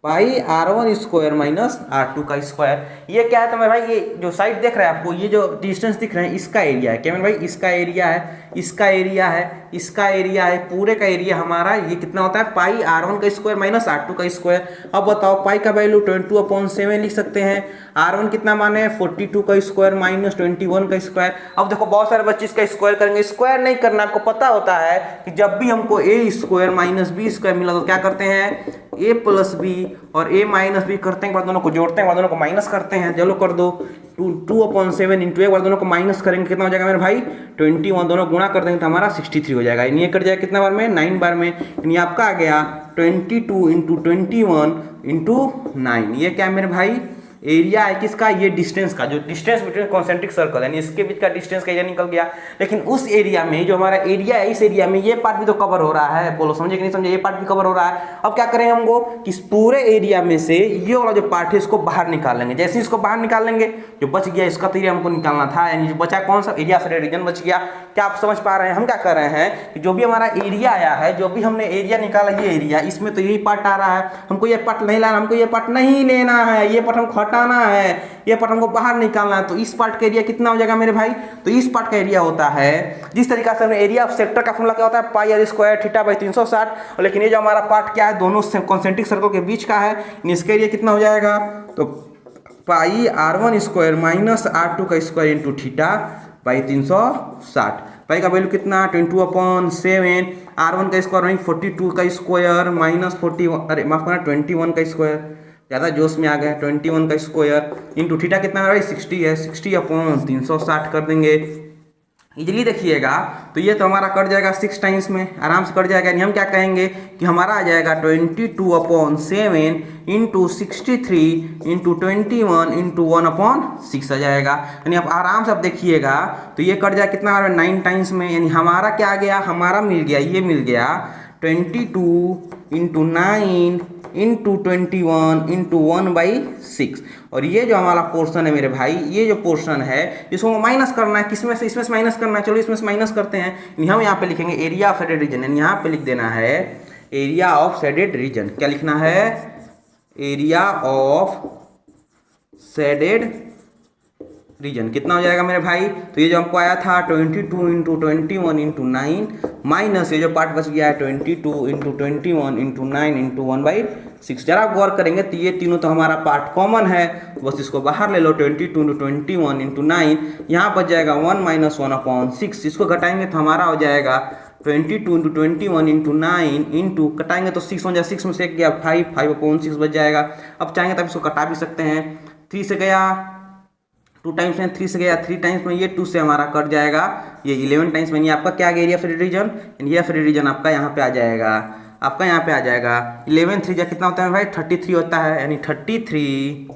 पाई R1 स्क्वायर माइनस R2 का स्क्वायर। ये क्या है तो मेरे भाई? ये जो साइड देख रहे हैं आपको, ये जो डिस्टेंस दिख रहे हैं, इसका एरिया है। क्या मेरे भाई? इसका एरिया है, इसका एरिया है, इसका एरिया है। पूरे का एरिया हमारा ये कितना होता है? पाई R1 का स्क्वायर माइनस R2 का स्क्वायर। अब बताओ पाई का वैल्यू 22/7 लिख सकते हैं। R1 कितना माने? 42 का स्क्वायर माइनस 21 का स्क्वायर। अब देखो बहुत सारे बच्चे इसका स्क्वायर करेंगे। स्क्वायर नहीं करना, आपको पता होता है कि जब भी हमको a square minus b square मिला तो क्या करते हैं? a प्लस b और a माइनस b करते हैं, एक बार दोनों को जोड़ते हैं, एक बार दोनों को माइनस करते हैं। चलो कर दो। 2/7 इंटू एक बार दोनों को माइनस करेंगे, कितना हो जाएगा मेरे भाई? 21। दोनों गुणा कर देंगे तो हमारा 63 हो जाएगा। यानी ये कट जाएगा कितना बार में? 9 बार में। यानी आपका आ गया 22 इंटू 21 इंटू 9। ये क्या है मेरे भाई? एरिया है किसका? ये डिस्टेंस का, जो डिस्टेंस बिटवीन कॉन्सेंट्रिक सर्कल यानी इसके बीच का डिस्टेंस का एरिया निकल गया। लेकिन उस एरिया में जो हमारा एरिया है, इस एरिया में ये पार्ट भी तो कवर हो रहा है। बोलो समझे कि नहीं समझे? ये पार्ट भी कवर हो रहा है। अब क्या करेंगे हमको कि इस पूरे एरिया में से ये वाला जो पार्ट है इसको बाहर निकाल लेंगे। जैसे इसको बाहर निकाल लेंगे, जो बच गया इसका तो एरिया हमको निकालना था। यानी जो बचा कौन सा? एरिया से रीजन बच गया। क्या आप समझ पा रहे हैं? हम क्या कर रहे हैं कि जो भी हमारा एरिया आया है, जो भी हमने एरिया निकाला, ये एरिया, इसमें तो यही पार्ट आ रहा है। हमको ये पार्ट नहीं लाना, हमको ये पार्ट नहीं लेना है, ये पार्ट हमको हटाना है, ये पार्ट हमको बाहर निकालना है। तो इस पार्ट का एरिया कितना हो जाएगा मेरे भाई? तो इस पार्ट का एरिया होता है, जिस तरीका से हमने एरिया ऑफ सेक्टर का फॉर्मूला क्या होता है? पाई R स्क्वायर थीटा बाई 360। लेकिन ये जो हमारा पार्ट क्या है? दोनों कॉन्सेंट्रिक सर्कल के बीच का है। इसका एरिया कितना हो जाएगा? तो पाई R1 स्क्वायर माइनस R2 का स्क्वायर इंटू थीटा बाई 360। पाई का वैल्यू कितना 22/7, R1 का स्क्वायर वही 42 का स्क्वायर माइनस 41, अरे माफ करना 21 का स्क्वायर, ज़्यादा जोश में आ गया, 21 का स्क्वायर इंटू थीटा कितना है भाई 60 है, 60/360 कर देंगे इजिली देखिएगा। तो ये तो हमारा कट जाएगा 6 टाइम्स में, आराम से कट जाएगा। यानी हम क्या कहेंगे कि हमारा आ जाएगा 22/7 इंटू 63 इंटू 21 इंटू 1/6 आ जाएगा। यानी आप आराम से आप देखिएगा तो ये कट जाएगा कितना 9 टाइम्स में। यानी हमारा क्या आ गया, हमारा मिल गया, ये मिल गया 22 इंटू 9 इंटू 21 इंटू 1/6। और ये जो हमारा पोर्शन है मेरे भाई, ये जो पोर्शन है इसको माइनस करना है, किसमें से, इसमें से माइनस करना है। चलो इसमें से माइनस करते हैं। हम यहाँ पे लिखेंगे एरिया ऑफ शेडेड रीजन, यानी यहाँ पे लिख देना है एरिया ऑफ शेडेड रीजन। क्या लिखना है, एरिया ऑफ शेडेड रीजन। कितना हो जाएगा मेरे भाई, तो ये जो हमको आया था 22 इंटू 21 इंटू 9 माइनस ये जो पार्ट बच गया है 22 इंटू 21 इंटू 9 इंटू 1/6। जरा गौर करेंगे तो ये तीनों तो हमारा पार्ट कॉमन है, तो बस इसको बाहर ले लो 22 इंटू 21 इंटू 9, यहाँ बच जाएगा 1 माइनस 1/6। इसको घटाएंगे तो हमारा हो जाएगा 22 इंटू 21 इंटू 9 इंटू कटाएंगे तो 6 हो जाए, 6 में से एक गया 5/6 बच जाएगा। अब चाहेंगे तब इसको कटा भी सकते हैं, 3 से गया 2 टाइम्स में, 3 से गया 3 टाइम्स में, ये 2 से हमारा कट जाएगा, ये 11 टाइम्स में। ये आपका क्या area free region, area free region आपका यहाँ पे आ जाएगा, आपका यहाँ पे आ जाएगा 11 3 कितना होता है भाई 33 होता है। यानी 33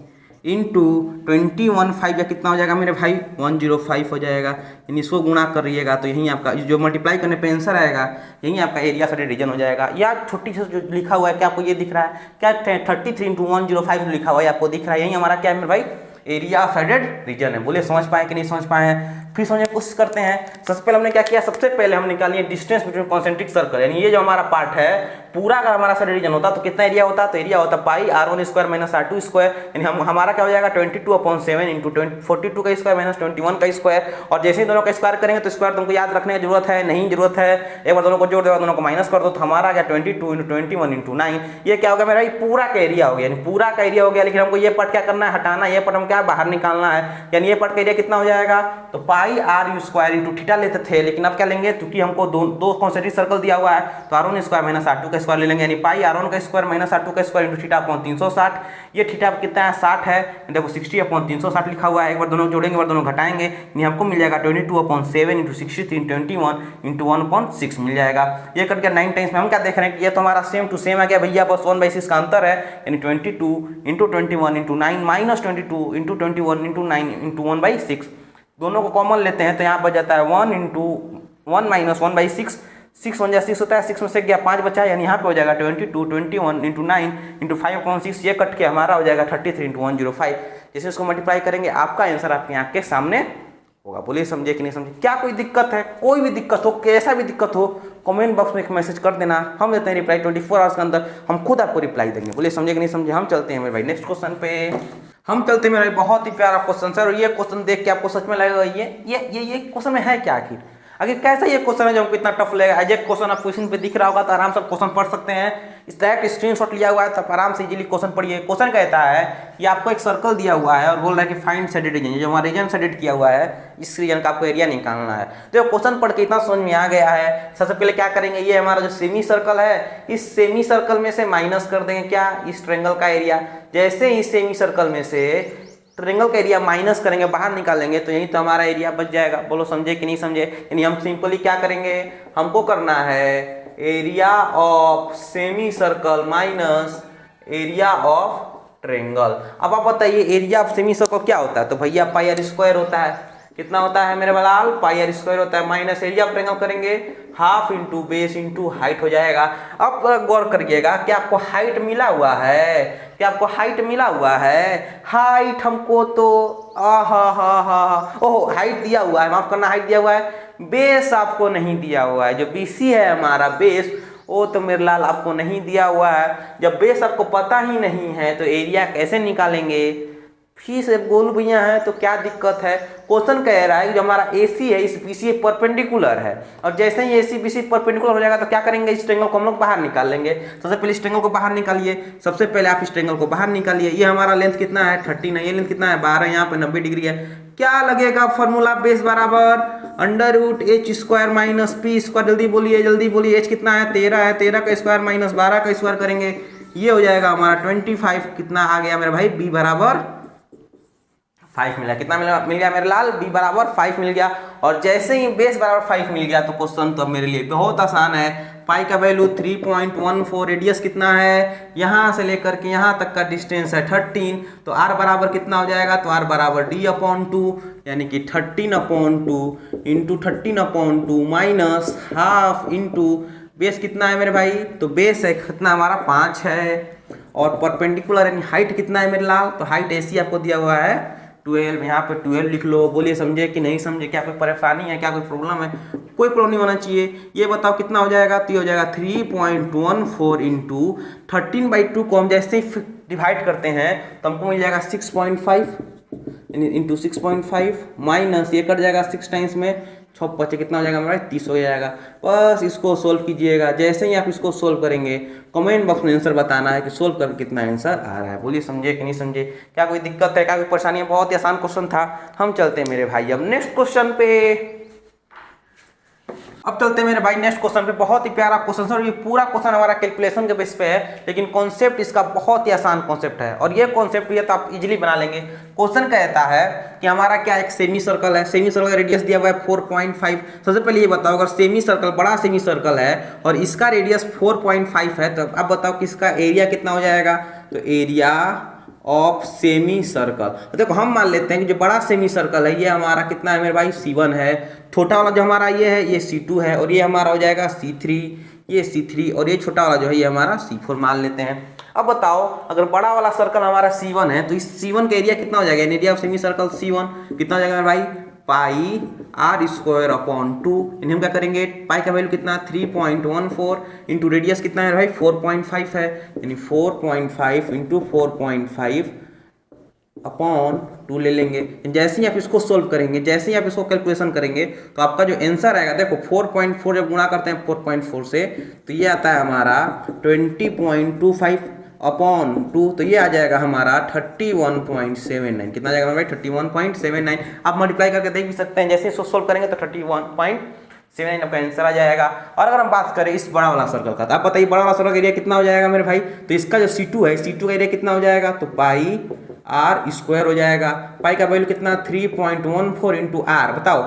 इंटू 21 5 या कितना हो जाएगा मेरे भाई 105 हो जाएगा। यानी इसको गुणा करिएगा तो यहीं आपका जो मल्टीप्लाई करने पे आंसर आएगा, यहीं आपका एरिया फ्री रीजन हो जाएगा। या छोटी सी जो लिखा हुआ है, क्या आपको ये दिख रहा है, क्या 33 इंटू 105 लिखा हुआ है आपको दिख रहा है, यहीं हमारा क्या है मेरे भाई एरिया शेडेड रीजन है। बोले समझ पाए कि नहीं समझ पाए हैं, फिर समझने की कोशिश करते हैं। सबसे पहले हमने क्या किया, सबसे पहले हम निकाली है डिस्टेंस बिटवीन कॉन्सेंट्रिक सर्कल। यानी ये जो हमारा पार्ट है पूरा का हमारा शेडेड रीजन होता तो कितना एरिया होता, तो एरिया होता पाई R1 square minus R2 square. यानी हमारा क्या हो जाएगा 22/7 इंटू 42 का स्क्वायर माइनस 21 का स्क्वायर। और जैसे ही दोनों का स्क्वायर करेंगे तो स्क्वायर तुमको याद रखने की जरूरत है, नहीं जरूरत है, एक बार दोनों को जोड़ दो, दोनों को माइनस कर दो, तो हमारा क्या 22 इंटू 21 इंटू 9, ये क्या हो गया मेरा पूरा का एरिया हो गया। यानी पूरा का एरिया हो गया, लेकिन हमको ये पार्ट क्या करना है, हटाना, ये पार्ट हम क्या बाहर निकालना है। यानी ये पार्ट का एरिया कितना हो जाएगा, तो पाई R स्क्वायर इंटू थीटा लेते थे, लेकिन अब क्या लेंगे, क्योंकि हमको दो कॉन्सेंट्रिक सर्कल दिया हुआ है तो R1 स्क्वायर माइनस R2 का स्क्वायर ले लेंगे। यानी पाई R1 का स्क्वायर माइनस R2 का स्क्वायर इंटू थीटा अपॉन 360। ये थीटा कितना है 60 है, देखो 60/360 लिखा हुआ है। एक बार दोनों जोड़ेंगे, एक बार दोनों घटाएंगे, यानी हमको मिल जाएगा 22/7 इंटू 63 21 इंटू 1/6 मिल जाएगा। ये कट गया 9 टाइम्स में। हम क्या देख रहे हैं कि ये तो हमारा सेम टू सेम आ गया भैया, बस 1/6 का अंतर है। यानी 22 into 21 into 9 minus 22 into 21 into 9 into 1/6, दोनों को कॉमन लेते हैं तो यहाँ बच जाता है 1 इंटू 1 माइनस 1/6, 6 1 6 होता है, 6 में से गया 5 बचा। यानी यहाँ पे हो जाएगा 22 21 इंटू 9 इंटू 5/6, ये कट के हमारा हो जाएगा 33 इंटू 105। जैसे इसको मल्टीप्लाई करेंगे आपका आंसर आपकी आँख के सामने होगा। बोलिए समझे कि नहीं समझे, क्या कोई दिक्कत है, कोई भी दिक्कत हो, कैसा भी दिक्कत हो, कमेंट बॉक्स में एक मैसेज कर देना, हम देते हैं रिप्लाई 24 आवर्स के अंदर, हम खुद आपको रिप्लाई देंगे। बोलिए समझे कि नहीं समझे। हम चलते हैं मेरे भाई नेक्स्ट क्वेश्चन पे, हम चलते हैं मेरे भाई, बहुत ही प्यारा क्वेश्चन सर। और ये क्वेश्चन देख के आपको सच में लगेगा ये क्वेश्चन में है क्या आखिर कैसा ये क्वेश्चन है जो हमको इतना टफ लगेगा। एज क्वेश्चन आप क्वेश्चन पे दिख रहा होगा तो आराम से क्वेश्चन पढ़ सकते हैं। इस डायरेक्ट स्क्रीनशॉट लिया हुआ है तो आराम से इजीली क्वेश्चन पढ़िए। क्वेश्चन कहता है कि आपको एक सर्कल दिया हुआ है और बोल रहा है कि फाइंड शेडेड रीजन, जो हमारा रीजन शेडेड किया हुआ है इस रीजन का आपको एरिया निकालना है। तो क्वेश्चन पढ़ के इतना समझ में आ गया है। सबसे पहले क्या करेंगे, ये हमारा जो सेमी सर्कल है, इस सेमी सर्कल में से माइनस कर देंगे क्या, इस ट्रायंगल का एरिया। जैसे ही सेमी सर्कल में से ट्रायंगल का एरिया माइनस करेंगे, बाहर निकालेंगे, तो यही तो हमारा एरिया बच जाएगा। बोलो समझे कि नहीं समझे। यानी हम सिंपली क्या करेंगे, हमको करना है area of semi circle minus area of triangle. अब आप बताइए एरिया ऑफ सेमी सर्कल क्या होता है, तो भैया पाई आर स्क्वायर होता है। कितना होता है मेरे बलाल, पाई आर स्क्वायर होता है, माइनस एरिया ऑफ ट्रायंगल करेंगे half into base into height हो जाएगा। अब गौर करिएगा क्या आपको हाइट मिला हुआ है, क्या आपको हाइट मिला हुआ है, हाइट हमको तो ओह हाइट दिया हुआ है, माफ करना हाइट दिया हुआ है, बेस आपको नहीं दिया हुआ है। जो बीसी है हमारा बेस, वो तो मेरे लाल आपको नहीं दिया हुआ है। जब बेस आपको पता ही नहीं है तो एरिया कैसे निकालेंगे। फी से गोल भैया है तो क्या दिक्कत है। क्वेश्चन कह रहा है कि जो हमारा AC है इस BC परपेंडिकुलर है, और जैसे ही AC BC परपेंडिकुलर हो जाएगा तो क्या करेंगे, इस ट्रायंगल को हम लोग बाहर निकाल लेंगे। सबसे पहले इस ट्रायंगल को बाहर निकालिए, सबसे पहले आप इस ट्रायंगल को बाहर निकालिए। ये हमारा लेंथ कितना है 13 है, ये लेंथ कितना है 12, यहाँ पे 90 डिग्री है। क्या लगेगा फॉर्मूला बेस बराबर under root H square minus P square. जल्दी बोलिए एच कितना है 13 है, 13 का स्क्वायर माइनस 12 का स्क्वायर करेंगे ये हो जाएगा हमारा 25। कितना आ गया मेरे भाई बी बराबर 5 मिला। कितना मिल गया मेरे लाल बी बराबर 5 मिल गया। और जैसे ही बेस बराबर 5 मिल गया तो क्वेश्चन तो मेरे लिए बहुत आसान है। पाई का वैल्यू 3.14, रेडियस कितना है यहाँ से लेकर के यहाँ तक का डिस्टेंस है 13, तो आर बराबर कितना हो जाएगा, तो आर बराबर d/2 यानी कि 13/2 into 13/2 minus half into base कितना है मेरे भाई, तो बेस है कितना हमारा 5 है। और परपेंडिकुलर यानी हाइट कितना है मेरे लाल, तो हाइट ऐसी आपको दिया हुआ है 12, यहाँ पे 12 लिख लो। बोलिए समझे कि नहीं समझे, क्या कोई परेशानी है, क्या कोई प्रॉब्लम है? कोई प्रॉब्लम नहीं होना चाहिए। ये बताओ कितना हो जाएगा, तो ये हो जाएगा 3.14 इंटू 13/2 को हम जैसे ही डिवाइड करते हैं तो हमको मिल जाएगा 6.5 इंटू 6.5 माइनस ये कट जाएगा 6 टाइम्स में 6 बचे कितना हो जाएगा हमारा 30 हो जाएगा। बस इसको सोल्व कीजिएगा। जैसे ही आप इसको सोल्व करेंगे कमेंट बॉक्स में आंसर बताना है कि सोल्व कर कितना आंसर आ रहा है। बोलिए समझे कि नहीं समझे, क्या कोई दिक्कत है, क्या कोई परेशानी है? बहुत ही आसान क्वेश्चन था। हम चलते हैं मेरे भाई अब नेक्स्ट क्वेश्चन पे। अब चलते हैं मेरे भाई नेक्स्ट क्वेश्चन पे। बहुत ही प्यारा क्वेश्चन है, ये पूरा क्वेश्चन हमारा कैलकुलेशन के बेस पे है, लेकिन कॉन्सेप्ट इसका बहुत ही आसान कॉन्सेप्ट है और ये कॉन्सेप्ट ये तो आप इजीली बना लेंगे। क्वेश्चन कहता है कि हमारा क्या एक सेमी सर्कल है, सेमी सर्कल का रेडियस दिया हुआ है 4.5। सबसे पहले ये बताओ अगर सेमी सर्कल बड़ा सेमी सर्कल है और इसका रेडियस 4.5 है तो अब बताओ कि इसका एरिया कितना हो जाएगा, तो एरिया ऑफ सेमी सर्कल। देखो हम मान लेते हैं कि जो बड़ा सेमी सर्कल है ये हमारा कितना है मेरे भाई C1 है, छोटा वाला जो हमारा ये है ये C2 है और ये हमारा हो जाएगा C3, ये C3 और ये छोटा वाला जो है ये हमारा C4 मान लेते हैं। अब बताओ अगर बड़ा वाला सर्कल हमारा C1 है तो इस C1 का एरिया कितना हो जाएगा, area of semi circle C1 कितना हो जाएगा मेरे भाई पाई r²/2। इन्हें हम क्या करेंगे, पाई का वैल्यू कितना 3.14 इंटू रेडियस कितना है भाई 4.5 है, यानी 4.5 इंटू 4.5/2 ले लेंगे। जैसे ही आप इसको सोल्व करेंगे, जैसे ही आप इसको कैलकुलेशन करेंगे तो आपका जो आंसर आएगा, देखो 4.4 जब गुणा करते हैं 4.4 से तो ये आता है हमारा 20.25/2, तो ये आ जाएगा हमारा 31.79। कितना आ जाएगा भाई 31.79। आप मल्टीप्लाई करके देख भी सकते हैं, जैसे इसको सोल्व करेंगे तो 31.79 आपका आंसर आ जाएगा। और अगर हम बात करें इस बड़ा वाला सर्कल का, तो आप बताइए बड़ा वाला सर्कल का एरिया कितना हो जाएगा मेरे भाई, तो इसका जो C2 है C2 का एरिया कितना हो जाएगा, तो पाई r² हो जाएगा। पाई का वैल्यू कितना 3.14 इंटू r। बताओ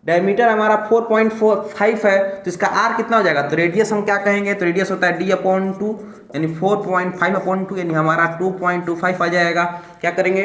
डायमीटर हमारा 4.45 है तो इसका r कितना हो जाएगा, तो रेडियस हम क्या कहेंगे, तो रेडियस होता है d/2 यानी 4.5/2 यानी हमारा 2.25 आ जाएगा। क्या करेंगे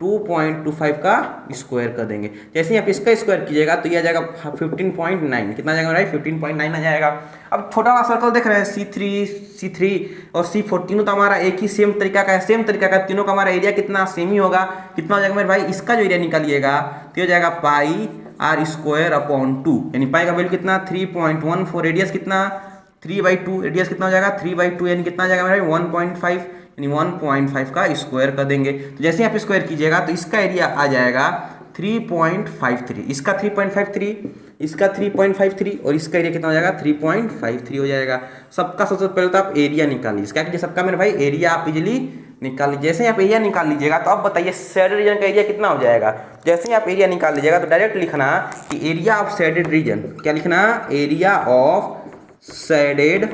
2.25 का स्क्वायर कर देंगे। जैसे ही आप इसका स्क्वायर कीजिएगा तो ये आ जाएगा 15.9। कितना आ जाएगा भाई 15.9 आ जाएगा। अब छोटा वाला सर्कल देख रहे हैं C3 और C4 तीनों तो हमारा एक ही सेम तरीका का है, सेम तरीका का तीनों का हमारा एरिया कितना सेम ही होगा। कितना हो जाएगा मेरे भाई, इसका जो एरिया निकालिएगा तो हो जाएगा पाई r²/2 यानी पाई का वैल्यू कितना 3.14, रेडियस कितना 3/2, रेडियस कितना हो जाएगा 3/2 यानी कितना आ जाएगा मेरे भाई 1.5 यानी 1.5 का स्क्वायर कर देंगे। तो जैसे आप स्क्वायर कीजिएगा तो इसका एरिया आ जाएगा 3.53, इसका 3.53, इसका 3.53 और इसका एरिया कितना हो जाएगा 3.53 हो जाएगा। सबका सबसे पहले तो आप एरिया निकाल लीजिए। क्या कीजिए सबका मेरे भाई एरिया आप इजीली निकाल लीजिए। जैसे ही आप एरिया निकाल लीजिएगा तो अब बताइए शेडेड रीजन का एरिया कितना हो जाएगा। जैसे ही आप एरिया निकाल लीजिएगा तो डायरेक्ट लिखना कि एरिया ऑफ शेडेड रीजन, क्या लिखना, area of shaded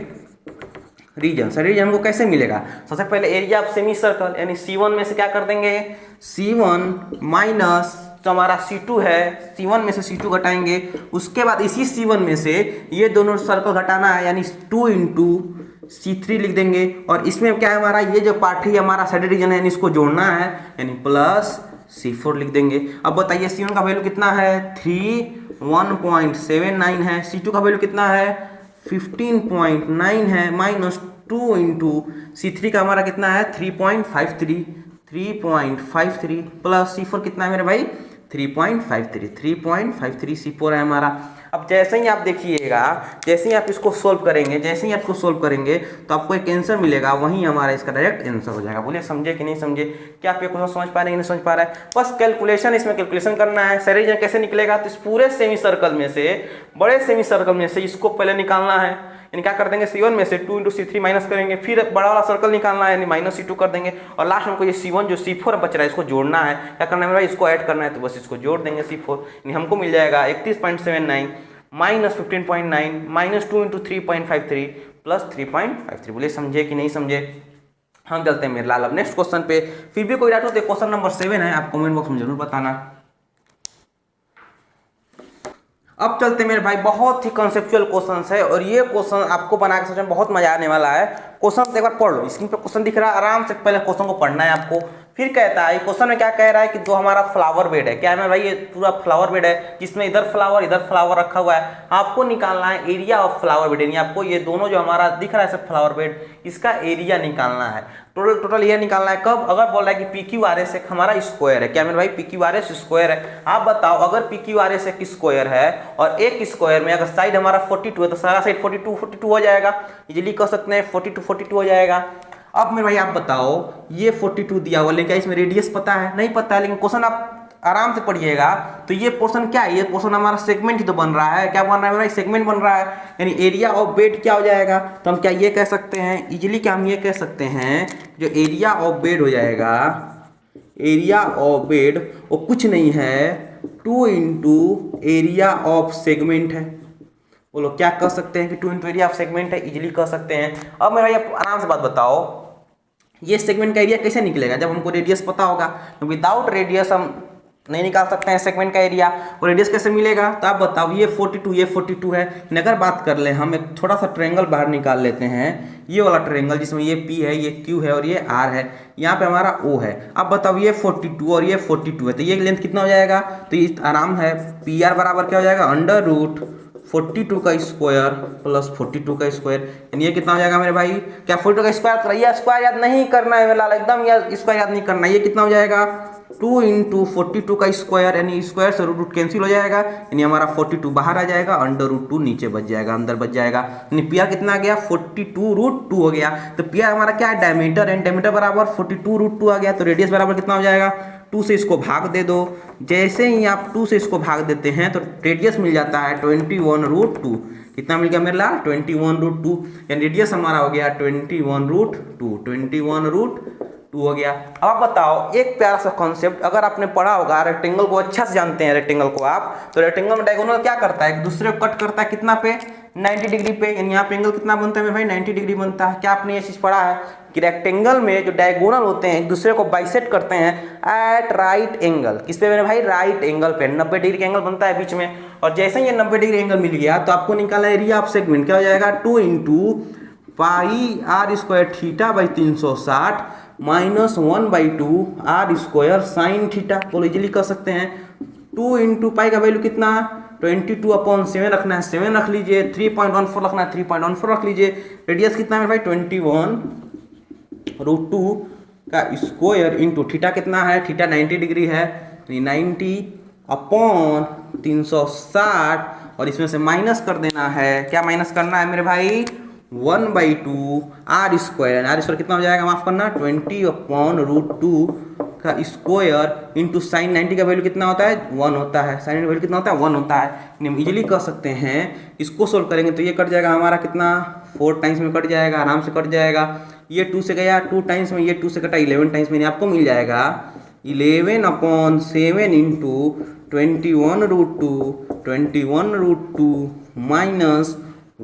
reason. Shaded region हमको कैसे मिलेगा, सबसे पहले एरिया ऑफ सेमी सर्कल यानी C1 में से क्या कर देंगे C1 माइनस जो हमारा C2 है, C1 में से C2 घटाएंगे, उसके बाद इसी C1 में से ये दोनों सर्कल घटाना है यानी 2 इंटू C3 लिख देंगे। और इसमें क्या है हमारा ये जो पार्ट है हमारा शेडेड रीजन है इसको जोड़ना है यानी प्लस C4 लिख देंगे। अब बताइए C1 का वैल्यू कितना है 1.79 है, C2 का वैल्यू कितना है 15.9 है, माइनस 2 इंटू C3 का हमारा कितना है 3.53 प्लस C4 कितना है मेरे भाई 3.53 C4 है हमारा। अब जैसे ही आप देखिएगा, जैसे ही आप इसको सोल्व करेंगे, जैसे ही आपको सोल्व करेंगे तो आपको एक आंसर मिलेगा, वहीं हमारा इसका डायरेक्ट आंसर हो जाएगा। बोलिए समझे कि नहीं समझे, क्या आप ये क्वेश्चन समझ पा रहे हैं कि नहीं समझ पा रहा है। बस कैलकुलेशन, इसमें कैलकुलेशन करना है। शेडेड रीजन कैसे निकलेगा, तो इस पूरे सेमी सर्कल में से, बड़े सेमी सर्कल में से इसको पहले निकालना है। यानी क्या कर देंगे C1 में से 2 इंटू C3 माइनस करेंगे, फिर बड़ा वाला सर्कल निकालना है यानी माइनस C2 कर देंगे, और लास्ट में हमको ये C1 जो C4 बच रहा है इसको जोड़ना है। क्या करना है भाई, इसको ऐड करना है, तो बस इसको जोड़ देंगे C4, यानी हमको मिल जाएगा 31.79 माइनस 15.9 माइनस 2 इंटू 3.53 प्लस 3.53। बोले समझे कि नहीं समझे। हम चलते हैं मेरे लाल अब नेक्स्ट क्वेश्चन पे। फिर भी कोई डाउट हो तो क्वेश्चन नंबर 7 है, आप कमेंट बॉक्स में जरूर बताना। अब चलते मेरे भाई, बहुत ही कॉन्सेप्चुअल क्वेश्चन है और ये क्वेश्चन आपको बना के समझने में बहुत मजा आने वाला है। क्वेश्चन एक बार पढ़ लो, स्क्रीन पे क्वेश्चन दिख रहा है, आराम से पहले क्वेश्चन को पढ़ना है आपको। फिर कहता है क्वेश्चन में क्या कह रहा है कि जो हमारा फ्लावर बेड है, क्या है भाई, ये पूरा फ्लावर बेड है जिसमें इधर फ्लावर रखा हुआ है। आपको निकालना है एरिया ऑफ फ्लावर बेड, यानी आपको ये दोनों जो हमारा दिख रहा है सब फ्लावर बेड, इसका एरिया निकालना है। टोटल ये निकालना है कब, अगर बोल रहा है कि PQRS एक हमारा स्क्वायर है, क्या मेरे भाई PQRS स्क्वायर है। आप बताओ अगर PQRS एक स्क्वायर है और एक स्क्वायर में अगर साइड हमारा 42 है तो सारा साइड 42 हो जाएगा, इजीली कह सकते हैं 42 हो जाएगा। अब मेरे भाई आप बताओ ये 42 दिया हुआ, लेकिन क्या इसमें रेडियस पता है, नहीं पता है, लेकिन क्वेश्चन आप आराम से पढ़िएगा तो ये पोर्शन क्या है, ये पोर्शन हमारा सेगमेंट ही तो बन रहा है। क्या बन रहा है भाई, सेगमेंट बन रहा है, यानी एरिया ऑफ बेड क्या हो जाएगा, तो हम क्या ये कह सकते हैं इजीली, क्या हम ये कह सकते हैं जो एरिया ऑफ बेड हो जाएगा, एरिया ऑफ बेड वो कुछ नहीं है 2 इंटू एरिया ऑफ सेगमेंट है। बोलो क्या कह सकते हैं कि 2 इंटू एरिया ऑफ सेगमेंट है, इजीली कह सकते हैं। अब मेरे भाई आराम से बात बताओ, ये सेगमेंट का एरिया कैसे निकलेगा, जब हमको रेडियस पता होगा, तो विदाउट रेडियस हम नहीं निकाल सकते हैं सेगमेंट का एरिया, और रेडियस कैसे मिलेगा, तो आप बताओ ये 42 है। अगर बात कर ले हम एक थोड़ा सा ट्रायंगल बाहर निकाल लेते हैं, ये वाला ट्रायंगल जिसमें ये P है, ये Q है और ये R है, यहाँ पे हमारा O है। अब बताओ ये 42 और ये 42 है, तो ये लेंथ कितना हो जाएगा, तो ये आराम है PR बराबर क्या हो जाएगा, अंडर रूट 42 का स्क्वायर प्लस 42 का स्क्वायर, यानी ये कितना हो जाएगा मेरे भाई, क्या 42 का स्क्वायर कराइए, स्क्वायर याद नहीं करना है मेरा, एकदम स्क्वायर याद नहीं करना है। ये कितना हो जाएगा 2 इंटू 42 का स्क्वायर, यानी स्क्वायर से रूट कैंसिल हो जाएगा, यानी हमारा 42 बाहर आ जाएगा, अंडर रूट 2 नीचे बच जाएगा, अंदर बच जाएगा, यानी PR कितना आ गया 42 रूट 2 हो गया। तो PR हमारा क्या है, डायमीटर है, डायमीटर बराबर 42 रूट 2 आ गया, तो रेडियस बराबर कितना हो जाएगा 2 से इसको भाग दे दो। जैसे ही आप 2 से इसको भाग देते हैं तो रेडियस मिल जाता है 21 रूट 2। कितना मिल गया मेरे लाल 21 रूट 2, यानी रेडियस हमारा हो गया 21 रूट 2 हो गया। अब आप बताओ एक प्यारा सा कॉन्सेप्ट, अगर आपने पढ़ा होगा, रेक्टेंगल को अच्छा से जानते हैं रेक्टेंगल को आप, तो रेक्टेंगल में डायगोनल क्या करता है, एक दूसरे को कट करता है कितना पे 90 डिग्री पे, यानी यहाँ पे एंगल कितना बनता है भाई 90 डिग्री बनता है। क्या आपने ये चीज पढ़ा है कि रेक्टेंगल में जो डायगोनल होते हैं एक दूसरे को बाइसेक्ट करते हैं एट राइट एंगल, किस पे मेरे भाई राइट एंगल पे 90 डिग्री का एंगल बनता है बीच में। और जैसे ही ये 90 डिग्री एंगल मिल गया तो आपको निकाला एरिया ऑफ सेगमेंट, क्या हो जाएगा 2 into pi are square theta by 360 minus 1/2 are square sine theta. बोलो इजीली कर सकते हैं 2 इंटू पाई का वैल्यू कितना 22/7 रखना है 7 रख लीजिए, 3.14 रखना है 3.14 रख लीजिए। रेडियस कितना है भाई 21 रूट 2 का स्क्वायर इंटू थीटा कितना है, थीटा 90 डिग्री है, 90/360 और इसमें से माइनस कर देना है, क्या माइनस करना है मेरे भाई 1/2 आर स्क्वायर, आर स्क्वायर कितना हो जाएगा माफ करना 20/√2 का स्क्वायर इंटू साइन 90 का वैल्यू कितना होता है 1 होता है, साइन वैल्यू कितना होता है 1 होता है। हम इजीली कर सकते हैं, इसको सोल्व करेंगे तो ये कट जाएगा हमारा कितना 4 टाइम्स में कट जाएगा, आराम से कट जाएगा। ये 2 से गया 2 टाइम्स में, ये 2 से कटा 11 टाइम्स में, आपको मिल जाएगा 11/7 इंटू 21/2 माइनस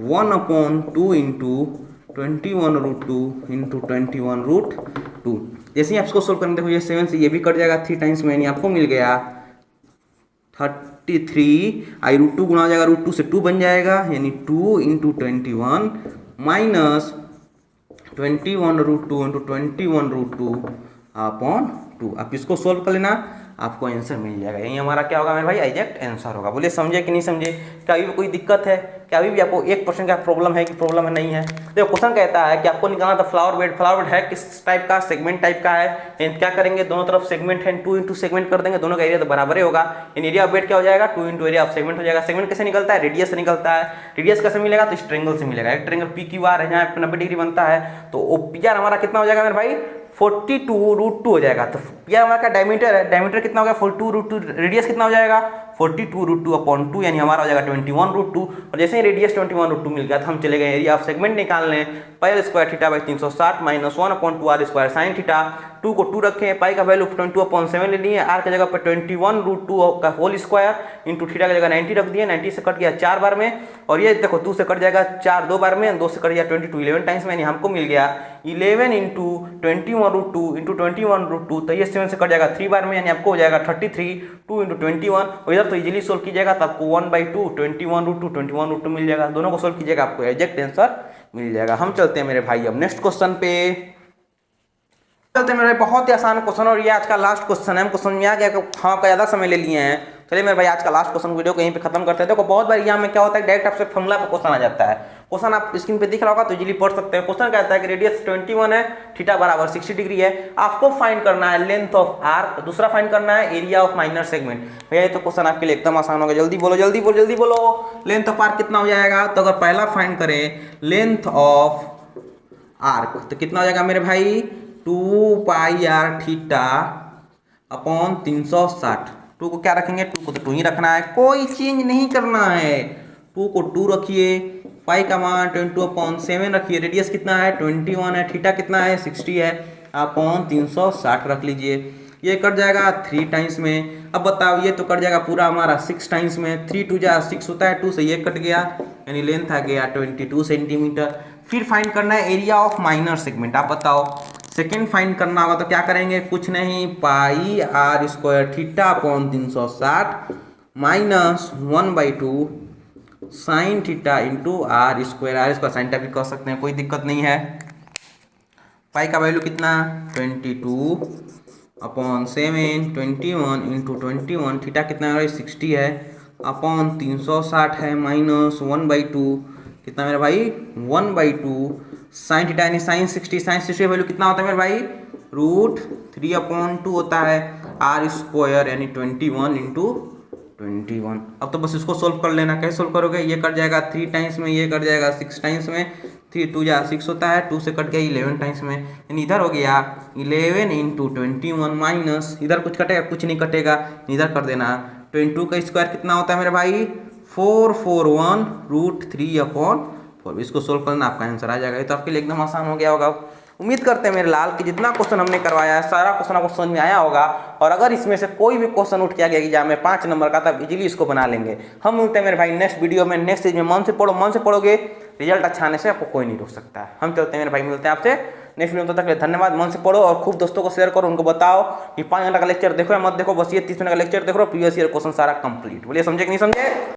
1/2 इंटू 21/2 इंटू 21/2। जैसे ही आप इसको सोल्व करेंगे देखो ये 7 से ये भी कट जाएगा 3 टाइम्स में, आपको मिल गया 33 √2 गुणा हो जाएगा √2 से 2 बन जाएगा, यानी 2 इंटू 21 माइनस 21/2 इंटू 21/2/2। आप इसको सोल्व कर लेना, आपको आंसर मिल जाएगा। यही हमारा क्या होगा मेरे भाई एग्जैक्ट आंसर होगा। बोले समझे कि नहीं समझे, क्या अभी भी कोई दिक्कत है, क्या अभी भी आपको 1% का प्रॉब्लम है कि प्रॉब्लम है नहीं है। देखो क्वेश्चन कहता है कि आपको निकालना था फ्लावर बेड है किस टाइप का, सेगमेंट टाइप का है। क्या करेंगे दोनों तरफ सेगमेंट है 2 इंटू सेगमेंट कर देंगे, दोनों का एरिया तो बराबर ही होगा। एरिया ऑफ बेड क्या हो जाएगा 2 इंटू एरिया ऑफ सेगमेंट हो जाएगा। सेगमेंट कैसे निकलता है रेडियस से निकलता है, रेडियस कैसे मिलेगा तो इस ट्रायंगल से मिलेगा। एक ट्रायंगल PQR है जहाँ 90 डिग्री बनता है, तो PR हमारा कितना हो जाएगा मेरे भाई 42/2 हो जाएगा। तो PR हमारा का डायमीटर है, डायमीटर कितना हो गया 42/2, रेडियस कितना हो जाएगा 42√2/2 यानी हमारा हो जाएगा 21√2। और जैसे ही रेडियस 21√2 मिल गया तो हम चले गए एरिया ऑफ सेगमेंट निकालने। Pi square theta by 360 minus 1/2 are square sine theta. 2 को 2 रखे, पाई का वैल्यू 22/7 ले लिए, आर की जगह पर 21√2 का होल स्क्वायर इंटू थीटा की जगह 90 रख दिए। 90 से कट गया 4 बार में, और ये देखो 2 से कट जाएगा 4 2 बार में, 2 से कट गया 22 11 टाइम्स में, यानी हमको मिल गया 11 इंटू 21√2 इंटू 21√2, तो ये 7 से कट जाएगा 3 बार में, यानी आपको हो जाएगा 33। 2 इंटू 21, और इधर तो इजीली सोल्व कीजिएगा तो आपको 1/2 21√2 मिल जाएगा। दोनों को सोल्व कीजिएगा आपको एग्जैक्ट आंसर मिल जाएगा। हम चलते हैं मेरे भाई अब नेक्स्ट क्वेश्चन पे। चलते हैं मेरे भाई, बहुत ही आसान क्वेश्चन, और ये आज का लास्ट क्वेश्चन है। हमको समझ में आ गया कि हाँ का ज़्यादा समय ले लिए हैं। चलिए मेरे भाई आज का लास्ट क्वेश्चन वीडियो को यहीं पे खत्म करते हैं। देखो बहुत बार यहाँ में क्या होता है, डायरेक्ट आपसे फॉर्मूला पे क्वेश्चन आ जाता है। क्वेश्चन आप स्क्रीन पे दिख रहा होगा तो इजीली पढ़ सकते हैं। क्वेश्चन कहता है कि रेडियस 21 है, थीटा बराबर 60 डिग्री है, आपको फाइंड करना है लेंथ ऑफ आर्क, दूसरा फाइंड करना है एरिया ऑफ माइनर सेगमेंट। भैया ये तो क्वेश्चन आपके लिए एकदम आसान होगा, जल्दी बोलो जल्दी बोलो जल्दी बोलो। लेंथ ऑफ आर्क कितना हो जाएगा, तो अगर पहला फाइंड करें लेंथ ऑफ आर्क तो कितना हो जाएगा मेरे भाई, 2 पाई आर थीटा अपॉन 360। 2 को क्या रखेंगे, 2 को तो 2 ही रखना है, कोई चेंज नहीं करना है। 2 को 2 रखिए, पाई का मान 22/7 रखिए, रेडियस कितना है 21 है, थीटा कितना है 60 है, अपॉन 360 रख लीजिए। ये कट जाएगा 3 टाइम्स में। अब बताओ ये तो कट जाएगा पूरा हमारा 6 टाइम्स में। 3 2 जा 6 होता है, 2 से ये कट गया, यानी लेंथ आ गया 22 सेंटीमीटर। फिर फाइंड करना है एरिया ऑफ माइनर सेगमेंट। आप बताओ सेकेंड फाइंड करना होगा तो क्या करेंगे, कुछ नहीं, pi are square theta upon 360 minus 1/2 sine theta into r square sine theta भी कर सकते हैं, कोई दिक्कत नहीं है। पाई का वैल्यू कितना 22/7, 21 इंटू 21, थीटा कितना है 60 है, अपॉन 360 है, माइनस 1/2 कितना मेरे भाई 1/2 साइन थीटा यानी साइन 60। साइन 60 वैल्यू कितना होता है मेरे भाई √3/2 होता है, आर स्क्वायर यानी 21 इंटू 21। अब तो बस इसको सोल्व कर लेना। कैसे सोल्व करोगे, ये कट जाएगा 3 टाइम्स में, ये कट जाएगा 6 टाइम्स में, 3 2 जा 6 होता है, 2 से कट गया 11 टाइम्स में, यानी इधर हो गया 11 इंटू 21 माइनस इधर कुछ कटेगा, कुछ नहीं कटेगा, इधर कर देना। 22 का स्क्वायर कितना होता है मेरे भाई 441 √3/4। इसको सोल्व करना आपका आंसर आ जाएगा। ये तो आपके लिए एकदम आसान हो गया होगा। उम्मीद करते हैं मेरे लाल कि जितना क्वेश्चन हमने करवाया है सारा क्वेश्चन आपको समझ में आया होगा, और अगर इसमें से कोई भी क्वेश्चन उठ के आ गया एग्जाम में 5 नंबर का, तब इजीली इसको बना लेंगे। हम मिलते हैं मेरे भाई नेक्स्ट वीडियो में, नेक्स्ट चीज में। मन से पढ़ो, मन से पढ़ोगे रिजल्ट अच्छा आने से आपको कोई नहीं रोक सकता है। हम चलते हैं मेरे भाई, मिलते हैं आपसे नेक्स्ट वीडियो में। तब तक धन्यवाद। मन से पढ़ो और खूब दोस्तों को शेयर करो, उनको बताओ कि 5 घंटा का लेक्चर देखो या मत देखो, बस ये 30 मिनट का लेक्चर देखो, प्रीवियस ईयर क्वेश्चन सारा कंप्लीट। बोलिए समझे कि नहीं समझे।